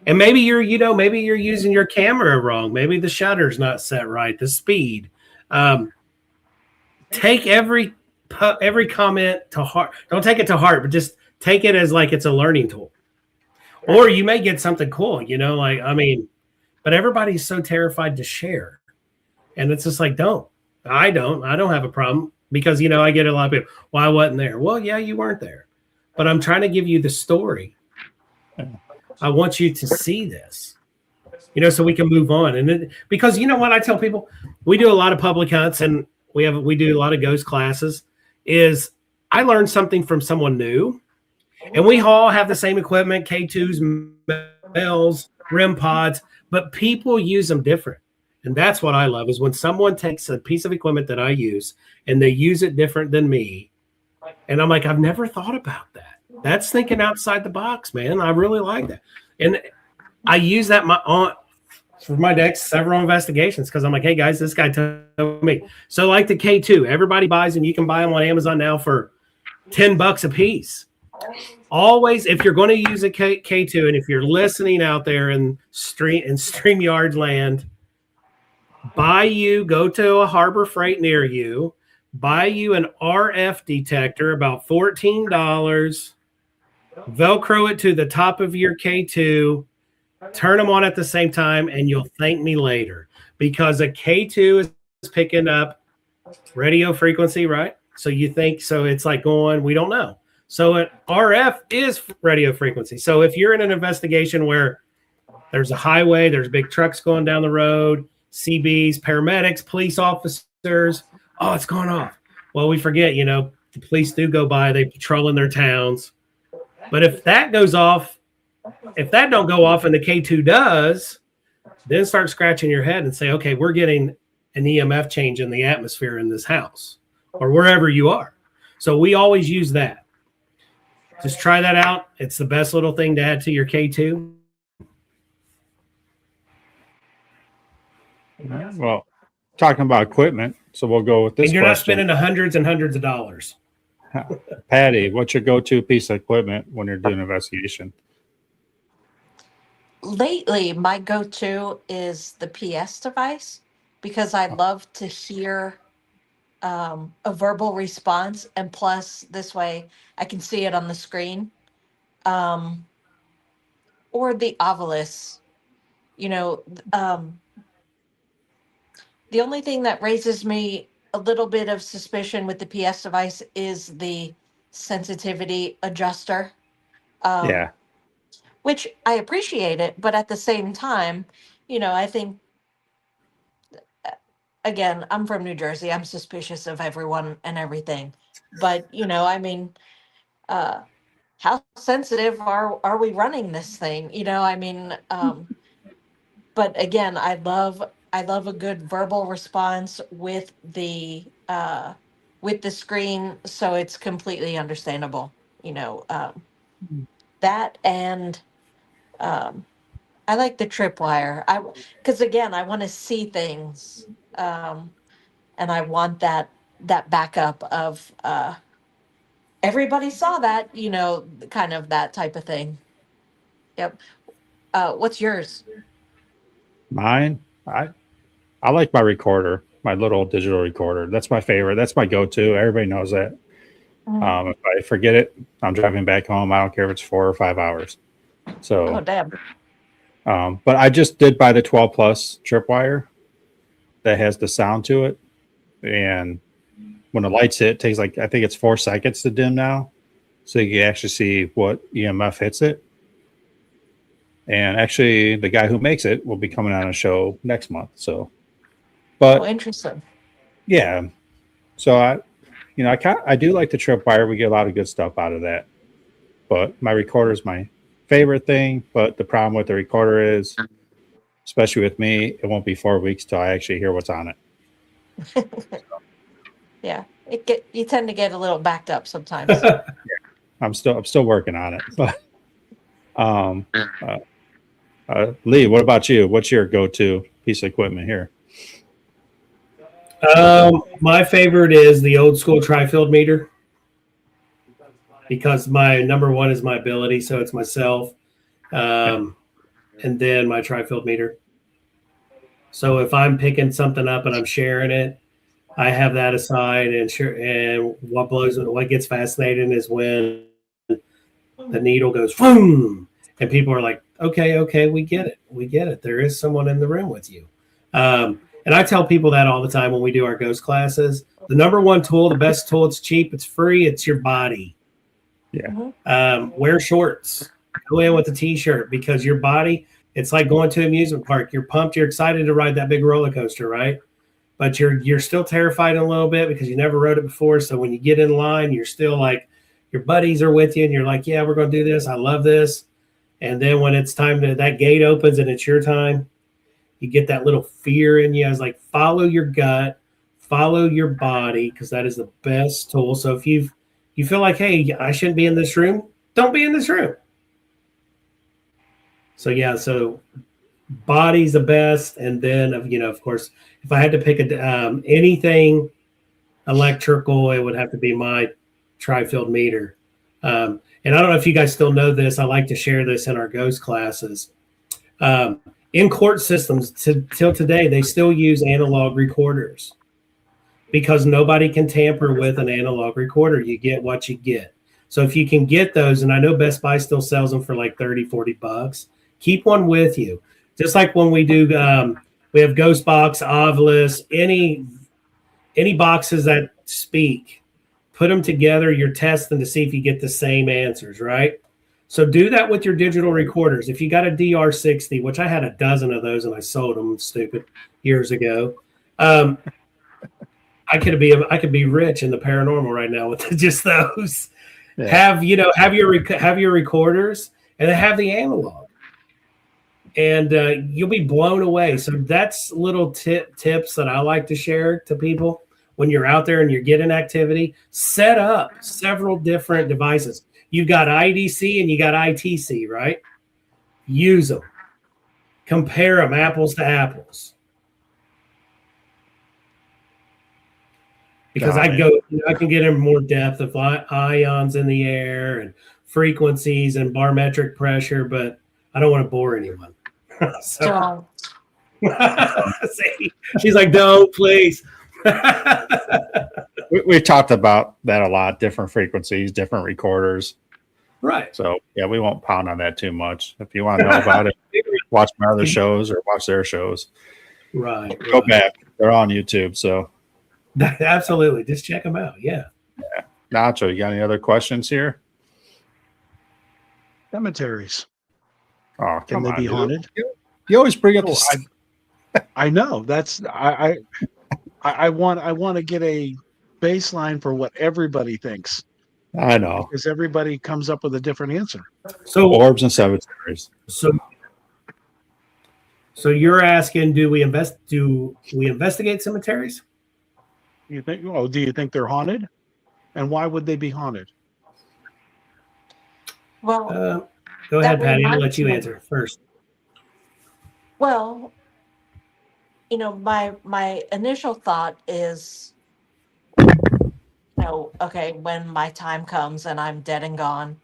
And maybe you're using your camera wrong. Maybe the shutter's not set right, the speed. Take every comment to heart. Don't take it to heart, but just take it as like it's a learning tool. Or you may get something cool, but but everybody's so terrified to share. And it's just like, I don't have a problem because, I get a lot of people, well, I wasn't there. Well, yeah, you weren't there, but I'm trying to give you the story. I want you to see this, so we can move on. And because you know what I tell people, we do a lot of public hunts and we do a lot of ghost classes. Is I learned something from someone new, and we all have the same equipment, K2s, bells, REM pods, but people use them different. And that's what I love is when someone takes a piece of equipment that I use and they use it different than me. And I'm like, I've never thought about that. That's thinking outside the box, man. I really like that. And I use that for my next several investigations because I'm like, hey, guys, this guy told me. So like the K2, everybody buys them. You can buy them on Amazon now for $10 a piece. Always, if you're going to use a K2, and if you're listening out there in StreamYard land, go to a Harbor Freight near you, buy you an RF detector, about $14, Velcro it to the top of your K2, turn them on at the same time, and you'll thank me later because a K2 is picking up radio frequency, right? So you think, so it's like going, we don't know. So an RF is radio frequency. So if you're in an investigation where there's a highway, there's big trucks going down the road, CBs, paramedics, police officers, oh, it's going off. Well, we forget, the police do go by, they patrol in their towns. But if that goes off, if that don't go off and the K2 does, then start scratching your head and say, okay, we're getting an EMF change in the atmosphere in this house or wherever you are. So we always use that. Just try that out. It's the best little thing to add to your K2. Well, talking about equipment, so we'll go with this. And you're question. not spending hundreds and hundreds of dollars. Patty, what's your go-to piece of equipment when you're doing an investigation? Lately, my go-to is the PS device because I love to hear a verbal response, and plus this way I can see it on the screen. Or the Ovilus, the only thing that raises me a little bit of suspicion with the PS device is the sensitivity adjuster. Yeah. Which I appreciate it, but at the same time, I think, again, I'm from New Jersey. I'm suspicious of everyone and everything. But, how sensitive are we running this thing? But again, I love a good verbal response with the screen, so it's completely understandable. That and I like the tripwire. Because again, I want to see things, and I want that backup of everybody saw that, kind of that type of thing. Yep. What's yours? Mine, I like my recorder, my little digital recorder. That's my favorite. That's my go-to. Everybody knows that. If I forget it, I'm driving back home. I don't care if it's 4 or 5 hours. So, Oh, damn. but I just did buy the 12 plus tripwire that has the sound to it, and when the lights hit, it takes I think it's 4 seconds to dim now, so you can actually see what EMF hits it. And actually, the guy who makes it will be coming on a show next month. So, but Interesting. yeah, so I do like the tripwire. We get a lot of good stuff out of that. But my recorder is my favorite thing. But the problem with the recorder is, especially with me, it won't be 4 weeks till I actually hear what's on it. Yeah, you tend to get a little backed up sometimes. I'm still working on it. But Lee, what about you? What's your go-to piece of equipment here? My favorite is the old school tri-field meter because my number one is my ability, so it's myself, and then my tri-field meter. So if I'm picking something up and I'm sharing it, I have that aside, and what gets fascinating is when the needle goes boom, and people are like, Okay, we get it. There is someone in the room with you. And I tell people that all the time when we do our ghost classes. The number one tool, the best tool, it's cheap, it's free, it's your body. Yeah. Wear shorts. Go in with a t-shirt, because your body, it's like going to an amusement park. You're pumped, you're excited to ride that big roller coaster, right? But you're still terrified a little bit because you never rode it before. So when you get in line, you're still like, your buddies are with you and you're like, yeah, we're going to do this. I love this. And then when it's time to, that gate opens and it's your time, you get that little fear in you. I was like, follow your gut, follow your body, because that is the best tool. So if you feel like, hey, I shouldn't be in this room, don't be in this room. So yeah, so body's the best. And then, of course, if I had to pick anything electrical, it would have to be my tri-field meter. And I don't know if you guys still know this. I like to share this in our ghost classes. In court systems, till today, they still use analog recorders because nobody can tamper with an analog recorder. You get what you get. So if you can get those, and I know Best Buy still sells them for like $30-$40, keep one with you. Just like when we do, we have Ghost Box, Ovilus, any boxes that speak, put them together, you're testing to see if you get the same answers, right? So do that with your digital recorders. If you got a DR60, which I had a dozen of those and I sold them, stupid, years ago. I could be rich in the paranormal right now with just those. Yeah. Have your recorders and have the analog, and you'll be blown away. So that's little tips that I like to share to people. When you're out there and you're getting activity, set up several different devices. You've got IDC and you got ITC, right? Use them. Compare them apples to apples. Because I can get in more depth of ions in the air and frequencies and barometric pressure, but I don't want to bore anyone. So, see, she's like, "Don't, please." We've talked about that a lot. Different frequencies, different recorders. Right. So yeah, we won't pound on that too much. If you want to know about it, watch my other shows or watch their shows. Right. Go back. They're on YouTube. So absolutely, just check them out. Yeah. Nacho, you got any other questions here? Cemeteries. Oh, can they be haunted? You always bring up. I know. That's I want to get a baseline for what everybody thinks. I know, because everybody comes up with a different answer. So orbs and cemeteries. So you're asking, do we investigate cemeteries? You think? Oh, do you think they're haunted? And why would they be haunted? Well, go ahead, Patty. I'll let you answer first. Well, my initial thought is, okay, when my time comes and I'm dead and gone,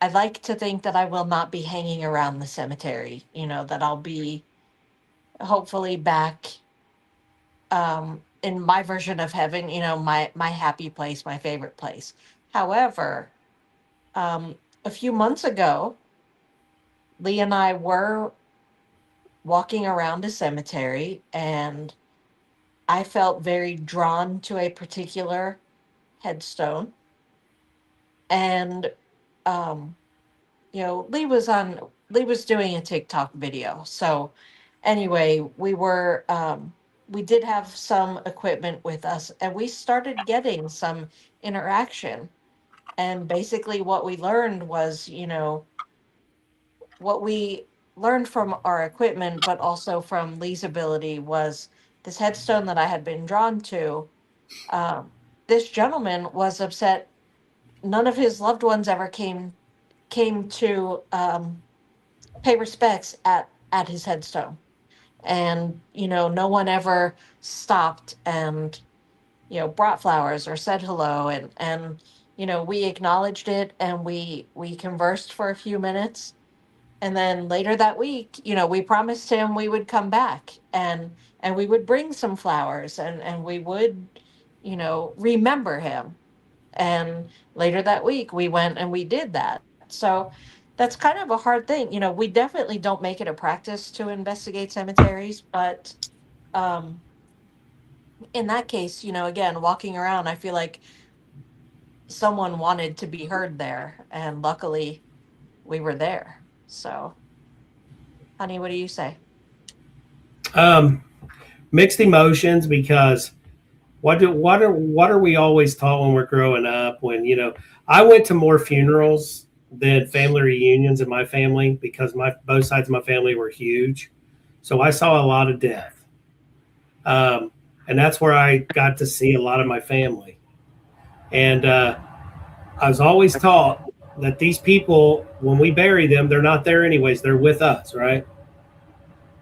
I'd like to think that I will not be hanging around the cemetery, that I'll be hopefully back in my version of heaven, my happy place, my favorite place. However, a few months ago, Lee and I were walking around a cemetery, and I felt very drawn to a particular headstone. And Lee was doing a TikTok video. So anyway, we did have some equipment with us, and we started getting some interaction. And basically what we learned was, what we learned from our equipment, but also from Lee's ability, was this headstone that I had been drawn to. This gentleman was upset. None of his loved ones ever came to pay respects at his headstone, and no one ever stopped and brought flowers or said hello, and we acknowledged it, and we conversed for a few minutes. And then later that week, we promised him we would come back, and we would bring some flowers, and we would, remember him. And later that week, we went and we did that. So that's kind of a hard thing. You know, we definitely don't make it a practice to investigate cemeteries, but um, in that case, you know, again, walking around, I feel like someone wanted to be heard there, and luckily we were there. So, honey, what do you say? Um, Mixed emotions because what are we always taught when we're growing up? When I went to more funerals than family reunions in my family because my both sides of my family were huge, so I saw a lot of death, and that's where I got to see a lot of my family. And I was always taught that these people, when we bury them, they're not there anyways. They're with us, right?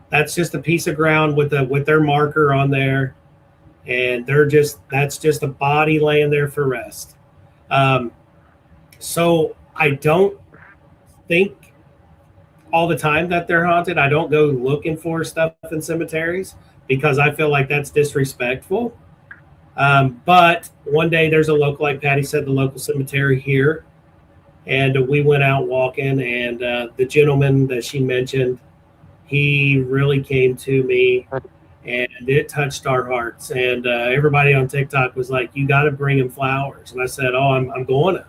That's just a piece of ground with their marker on there, and that's just a body laying there for rest. Um, so I don't think all the time that they're haunted. I don't go looking for stuff in cemeteries because I feel like that's disrespectful. But one day there's a local, like Patty said, the local cemetery here, and we went out walking, and the gentleman that she mentioned, he really came to me, and it touched our hearts. And everybody on TikTok was like, "You got to bring him flowers." And I said, "Oh, I'm going to."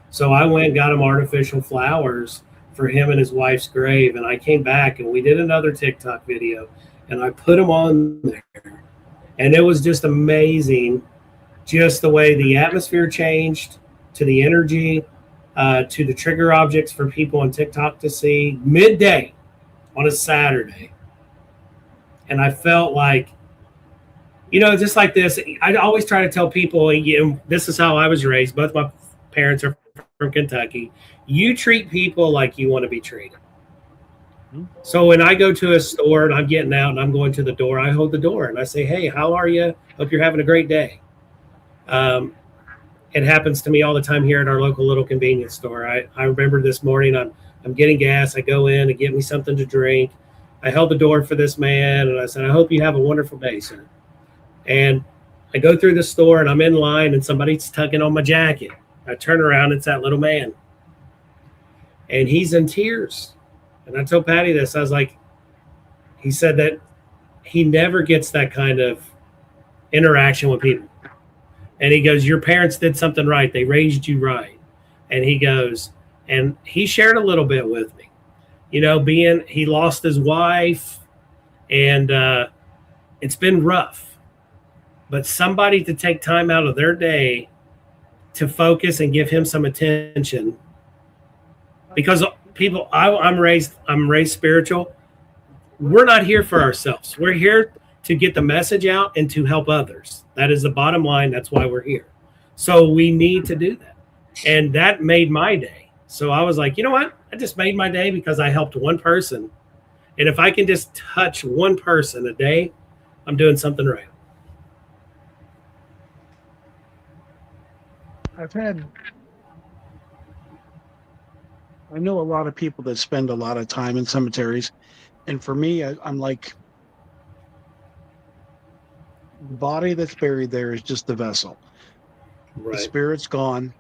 So I went and got him artificial flowers for him and his wife's grave, and I came back and we did another TikTok video, and I put him on there, and it was just amazing, just the way the atmosphere changed, to the energy, to the trigger objects for people on TikTok to see midday on a Saturday. And I felt like, just like this, I always try to tell people, this is how I was raised. Both my parents are from Kentucky. You treat people like you want to be treated. So when I go to a store and I'm getting out and I'm going to the door, I hold the door and I say, "Hey, how are you? Hope you're having a great day." It happens to me all the time here at our local little convenience store. I remember this morning, I'm getting gas. I go in and get me something to drink. I held the door for this man and I said, "I hope you have a wonderful day, sir." And I go through the store and I'm in line and somebody's tugging on my jacket. I turn around, it's that little man. And he's in tears. And I told Patty this. I was like, he said that he never gets that kind of interaction with people. And he goes, "Your parents did something right. They raised you right." And he goes, and he shared a little bit with me, he lost his wife, and it's been rough. But somebody to take time out of their day to focus and give him some attention, because people, I'm raised spiritual. We're not here for ourselves. We're here to get the message out and to help others. That is the bottom line. That's why we're here. So we need to do that. And that made my day. So I was like, you know what? I just made my day because I helped one person. And if I can just touch one person a day, I'm doing something right. I know a lot of people that spend a lot of time in cemeteries. And for me, I'm like, the body that's buried there is just the vessel. Right. The spirit's gone.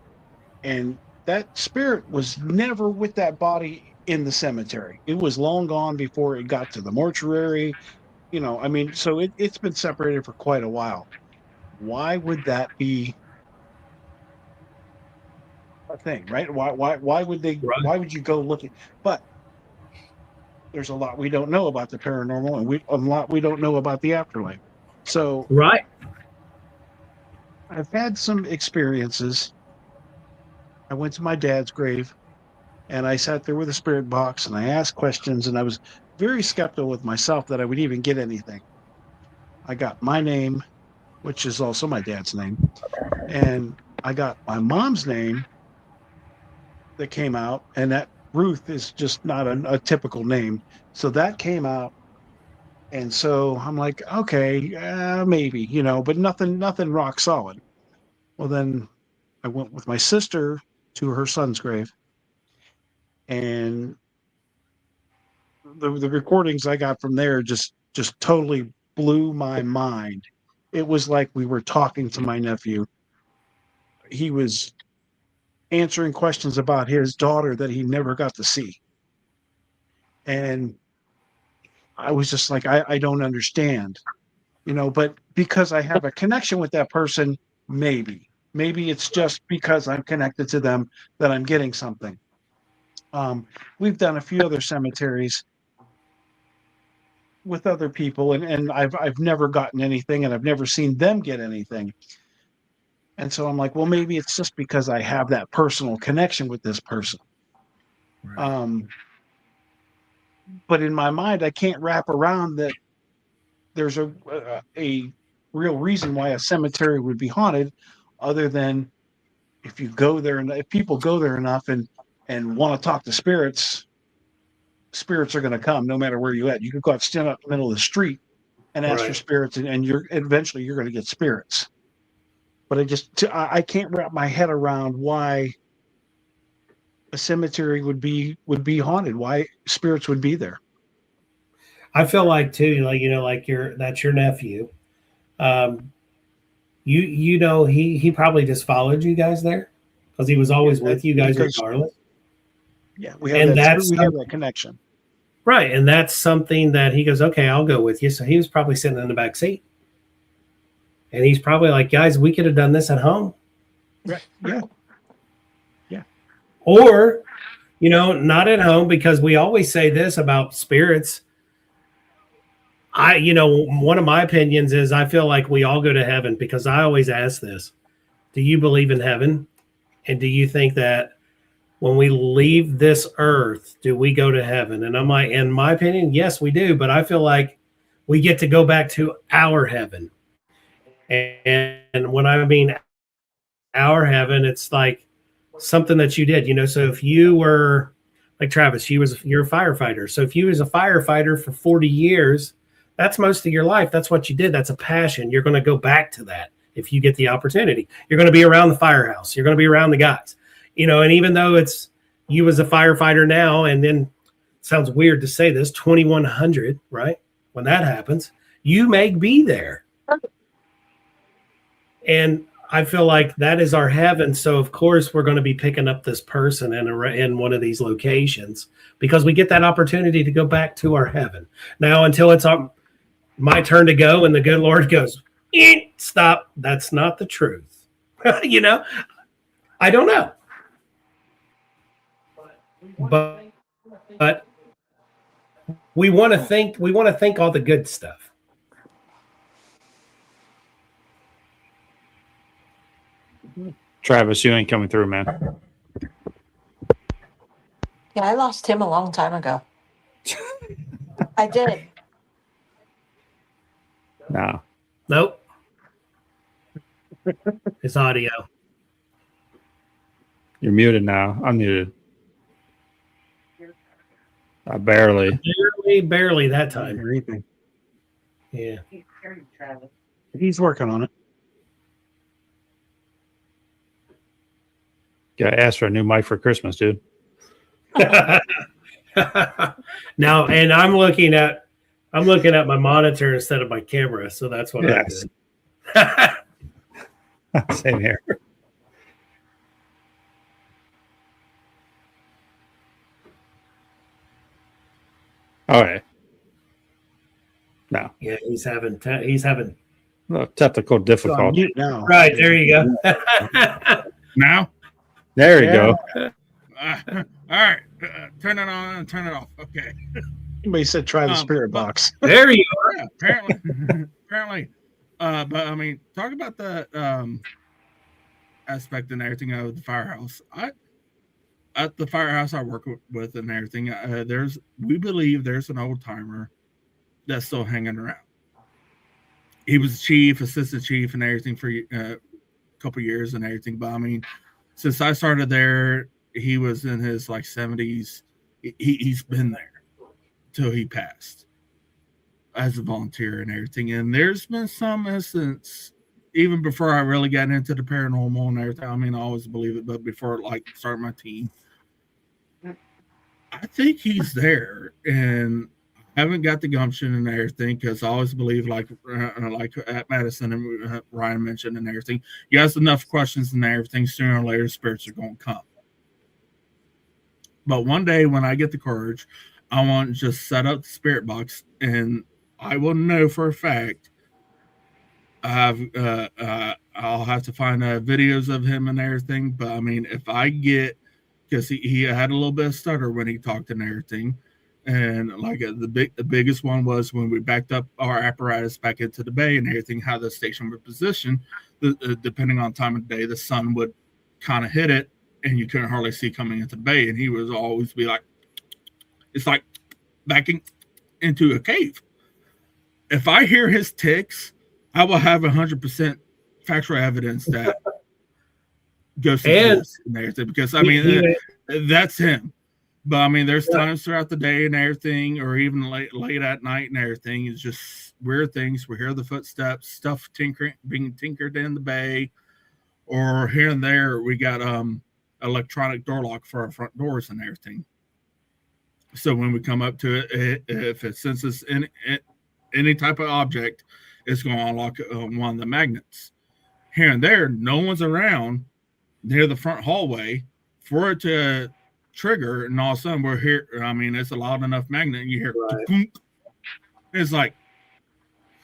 And that spirit was never with that body in the cemetery. It was long gone before it got to the mortuary. So it's been separated for quite a while. Why would that be a thing, right? Why would they? Right. Why would you go looking? But there's a lot we don't know about the paranormal, and a lot we don't know about the afterlife. So Right. I've had some experiences. I went to my dad's grave, and I sat there with a spirit box, and I asked questions, and I was very skeptical with myself that I would even get anything. I got my name, which is also my dad's name, and I got my mom's name that came out, and that Ruth is just not a typical name. So that came out, and so I'm like, okay, maybe, but nothing rock solid. Well, then I went with my sister to her son's grave, and the recordings I got from there just totally blew my mind. It was like we were talking to my nephew. He was answering questions about his daughter that he never got to see. And I was just like, I don't understand, but because I have a connection with that person, maybe it's just because I'm connected to them that I'm getting something. We've done a few other cemeteries with other people, and I've never gotten anything, and I've never seen them get anything. And so I'm like, well, maybe it's just because I have that personal connection with this person. Right. But in my mind, I can't wrap around that there's a real reason why a cemetery would be haunted, other than if you go there and if people go there enough and want to talk to spirits are going to come no matter where you at. You could go out, stand up in the middle of the street and ask for Right. spirits, and you're eventually going to get spirits. But I can't wrap my head around why a cemetery would be haunted, why spirits would be there. I feel like too, that's your nephew. He probably just followed you guys there because he was always with you guys regardless. Yeah, we have that connection. Right, and that's something that he goes, okay, I'll go with you. So he was probably sitting in the back seat. And he's probably like, guys, we could have done this at home. Right. Yeah. Or, not at home, because we always say this about spirits. One of my opinions is I feel like we all go to heaven, because I always ask this: do you believe in heaven? And do you think that when we leave this earth, do we go to heaven? And I'm like, in my opinion, yes, we do. But I feel like we get to go back to our heaven. And when I mean our heaven, it's like something that you did, so if you were like Travis, you're a firefighter. So if you was a firefighter for 40 years, that's most of your life. That's what you did. That's a passion. You're going to go back to that if you get the opportunity. You're going to be around the firehouse. You're going to be around the guys, and even though it's you as a firefighter now, and then it sounds weird to say this, 2100, right? When that happens, you may be there. And I feel like that is our heaven. So, of course, we're going to be picking up this person in one of these locations, because we get that opportunity to go back to our heaven. Now, until it's my turn to go and the good Lord goes, stop. That's not the truth. I don't know. But we want to think all the good stuff. Travis, you ain't coming through, man. Yeah, I lost him a long time ago. I did. No. Nope. It's audio. You're muted now. Unmuted. Barely. Barely that time. Or anything. Yeah. He's working on it. Got to ask for a new mic for Christmas, dude. Now, and I'm looking at my monitor instead of my camera, so that's what Yes. I did. Same here. All right. No. Yeah, he's having No, technical So I'm difficulty. mute now. right there. You go. Now? There you go. All right. Turn it on and turn it off. Okay. Somebody said try the spirit box. There you are. Yeah, apparently. But I mean, talk about the aspect and everything of the firehouse. At the firehouse I work with and everything, we believe there's an old timer that's still hanging around. He was chief, assistant chief, and everything for a couple years and everything. But I mean, since I started there, he was in his 70s. He's been there till he passed as a volunteer and everything. And there's been some instance, even before I really got into the paranormal and everything. I mean, I always believe it, but before starting my team, I think he's there. And haven't got the gumption and everything, because I always believe, like at Madison and Ryan mentioned and everything, you ask enough questions and everything, sooner or later spirits are going to come. But one day when I get the courage, I want to just set up the spirit box, and I will know for a fact I'll have to find videos of him and everything. But I mean, if I get, because he had a little bit of stutter when he talked and everything, and like the biggest one was when we backed up our apparatus back into the bay and everything, how the station would position, depending on time of day, the sun would kind of hit it, and you couldn't hardly see coming into the bay, and he would always be like, it's like backing into a cave. If I hear his ticks, I will have 100% factual evidence that ghosts exist and everything, because I mean that's him. But I mean, there's times throughout the day and everything, or even late at night and everything, is just weird things. We hear the footsteps, stuff being tinkered in the bay, or here and there we got electronic door lock for our front doors and everything. So when we come up to it, if it senses any type of object, it's going to unlock one of the magnets. Here and there, no one's around near the front hallway for it to trigger, and all of a sudden we're here. I mean, it's a loud enough magnet, and you hear, right. It's like,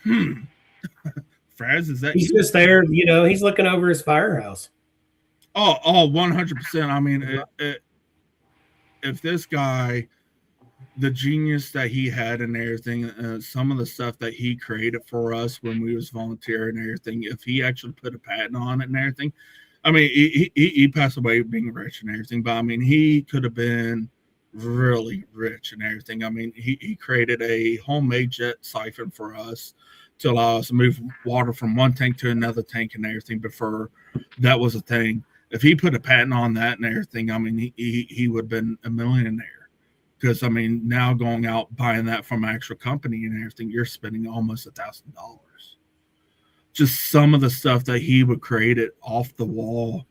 Fraz, is that he's just there? You know, he's looking over his firehouse. Oh, 100%. I mean, if this guy, the genius that he had and everything, some of the stuff that he created for us when we was volunteering and everything, if he actually put a patent on it and everything, I mean, he passed away being rich and everything, but I mean, he could have been really rich and everything. I mean, he created a homemade jet siphon for us to allow us to move water from one tank to another tank and everything before that was a thing. If he put a patent on that and everything, I mean, he would have been a millionaire. Because I mean, now going out buying that from an actual company and everything, you're spending almost $1,000. Just some of the stuff that he would create it off the wall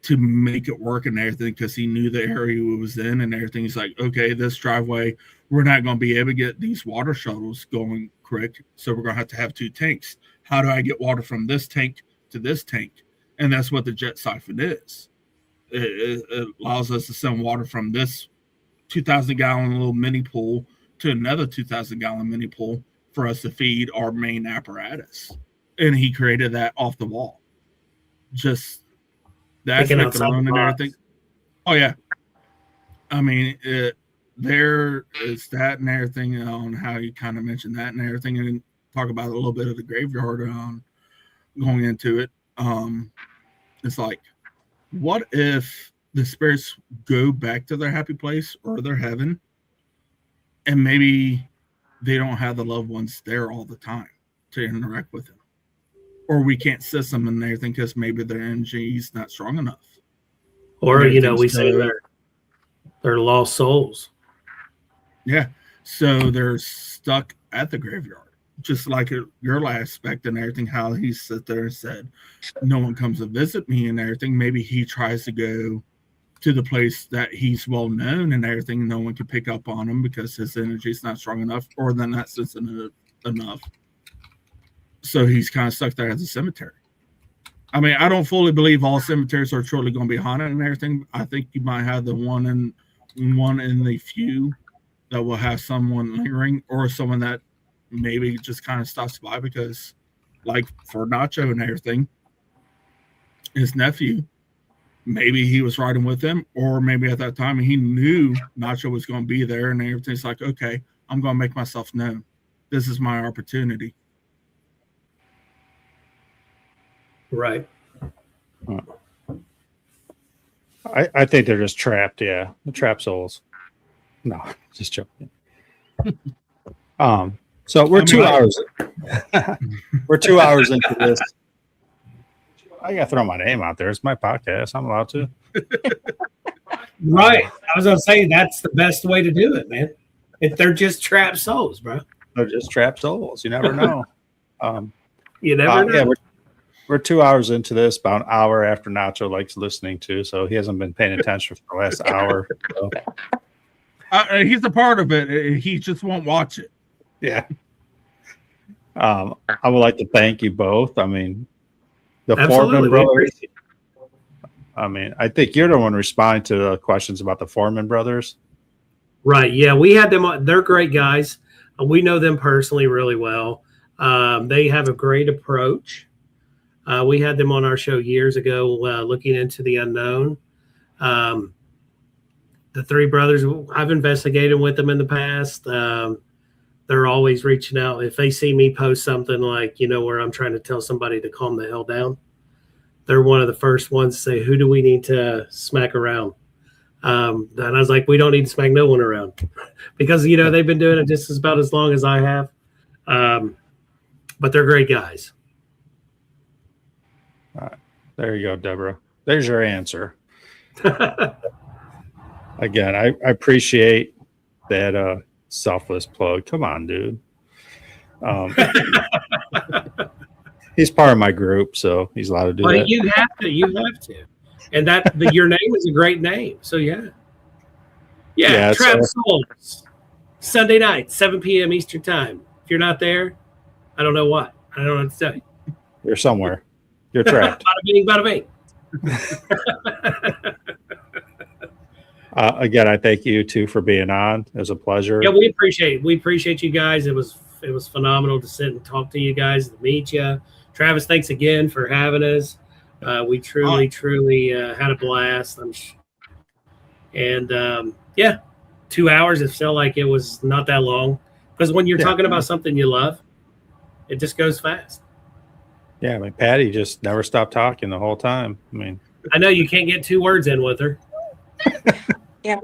to make it work and everything, because he knew the area he was in and everything. He's like, okay, this driveway, we're not going to be able to get these water shuttles going quick, so we're going to have 2 tanks. How do I get water from this tank to this tank? And that's what the jet siphon is. It allows us to send water from this 2,000-gallon little mini pool to another 2,000-gallon mini pool for us to feed our main apparatus. And he created that off the wall. Just that aspect alone and everything. Oh, yeah. I mean, there is that and everything on how you kind of mentioned that and everything, and talk about a little bit of the graveyard going into it. It's like, what if the spirits go back to their happy place or their heaven, and maybe they don't have the loved ones there all the time to interact with them, or we can't assist them and everything because maybe their energy is not strong enough, or you know, we say they're lost souls. Yeah, so they're stuck at the graveyard, just like your last aspect and everything. How he sat there and said, "No one comes to visit me" and everything. Maybe he tries to go to the place that he's well known and everything, no one can pick up on him because his energy is not strong enough, or they're not sensitive enough. So he's kind of stuck there at the cemetery. I mean, I don't fully believe all cemeteries are truly going to be haunted and everything. I think you might have the one in the few that will have someone lingering, or someone that maybe just kind of stops by because, like for Nacho and everything, his nephew, maybe he was riding with him, or maybe at that time he knew Nacho was going to be there and everything's like, okay, I'm going to make myself known. This is my opportunity. Right. I think they're just trapped. Yeah. The trap souls. No, just joking. So we're 2 hours. We're 2 hours into this. I gotta throw my name out there. It's my podcast. I'm allowed to. Right. I was gonna say that's the best way to do it, man. If they're just trapped souls, bro. They're just trapped souls. You never know. You never know. Yeah, we're 2 hours into this, about an hour after Nacho likes listening to, so he hasn't been paying attention for the last hour. So. He's a part of it. He just won't watch it. Yeah. I would like to thank you both. I mean, the Foreman brothers. I mean, I think you're the one responding to the questions about the Foreman brothers. Right. Yeah, we had them on. They're great guys. We know them personally really well. They have a great approach. We had them on our show years ago, looking into the unknown. The three brothers, I've investigated with them in the past. They're always reaching out. If they see me post something like, where I'm trying to tell somebody to calm the hell down, they're one of the first ones to say, who do we need to smack around? And I was like, we don't need to smack no one around because, they've been doing it just about as long as I have. But they're great guys. All right. There you go, Deborah. There's your answer. Again, I appreciate that selfless plug. Come on, dude. He's part of my group, so he's allowed to do that. You have to. You have to. And your name is a great name. So, yeah. Yeah, Travis Souls. Sunday night, 7 p.m. Eastern Time. If you're not there, I don't know what. I don't know what to tell you. You're somewhere. You're trapped. Bada bing. Again, I thank you two for being on. It was a pleasure. Yeah, we appreciate you guys. It was phenomenal to sit and talk to you guys, to meet you. Travis, thanks again for having us. We truly had a blast. 2 hours, it felt like it was not that long. Because when you're talking about something you love, it just goes fast. Yeah, I mean, Patty just never stopped talking the whole time. I mean, I know you can't get 2 words in with her. Yeah.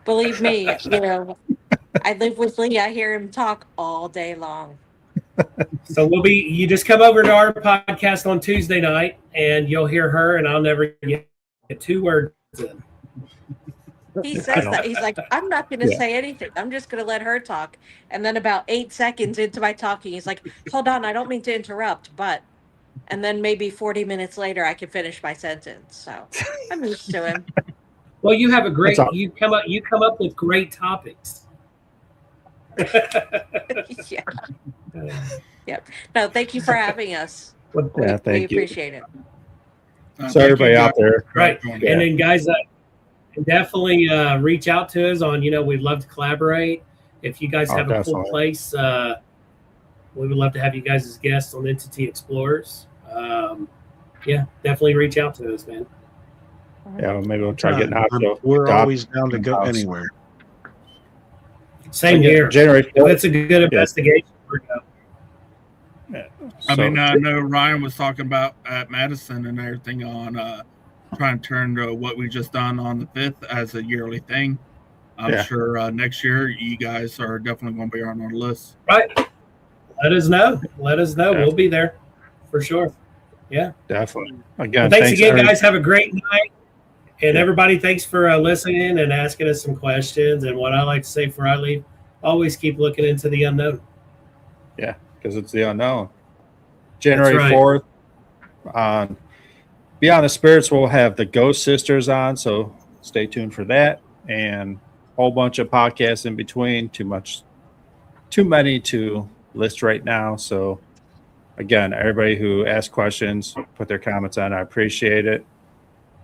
Believe me, I live with Lee. I hear him talk all day long. So you just come over to our podcast on Tuesday night and you'll hear her and I'll never get 2 words in. He says that. He's like, I'm not going to say anything. I'm just going to let her talk. And then about 8 seconds into my talking, he's like, hold on, I don't mean to interrupt, but. And then maybe 40 minutes later, I can finish my sentence. So I'm used to him. Well, you have you come up with great topics. Yeah. Yep. No, thank you for having us. Yeah, thank you. We appreciate it. So everybody out there. Right. Yeah. And then guys, definitely reach out to us on, we'd love to collaborate. If you guys have a full place, we would love to have you guys as guests on Entity Explorers. Definitely reach out to us, man. Yeah, well, maybe we'll try getting Nacho. We're always down to go anywhere. Same here. January 4th. That's a good investigation. Yeah. I mean, I know Ryan was talking about at Madison and everything on trying to turn to what we just done on the 5th as a yearly thing. I'm sure next year you guys are definitely going to be on our list. Right. Let us know. Yeah. We'll be there for sure. Yeah. Definitely. Again, thanks again, guys. Have a great night. And everybody, thanks for listening and asking us some questions. And what I like to say before I leave, always keep looking into the unknown. Yeah, because it's the unknown. January 4th on Beyond the Spirits, we'll have the Ghost Sisters on, so stay tuned for that. And a whole bunch of podcasts in between. Too many to list right now. So again, everybody who asked questions, put their comments on. I appreciate it.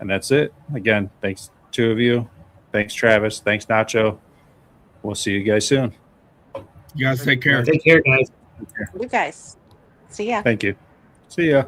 And that's it. Again, thanks, 2 of you. Thanks, Travis. Thanks, Nacho. We'll see you guys soon. You guys take care. Take care, guys. You guys. See ya. Thank you. See ya.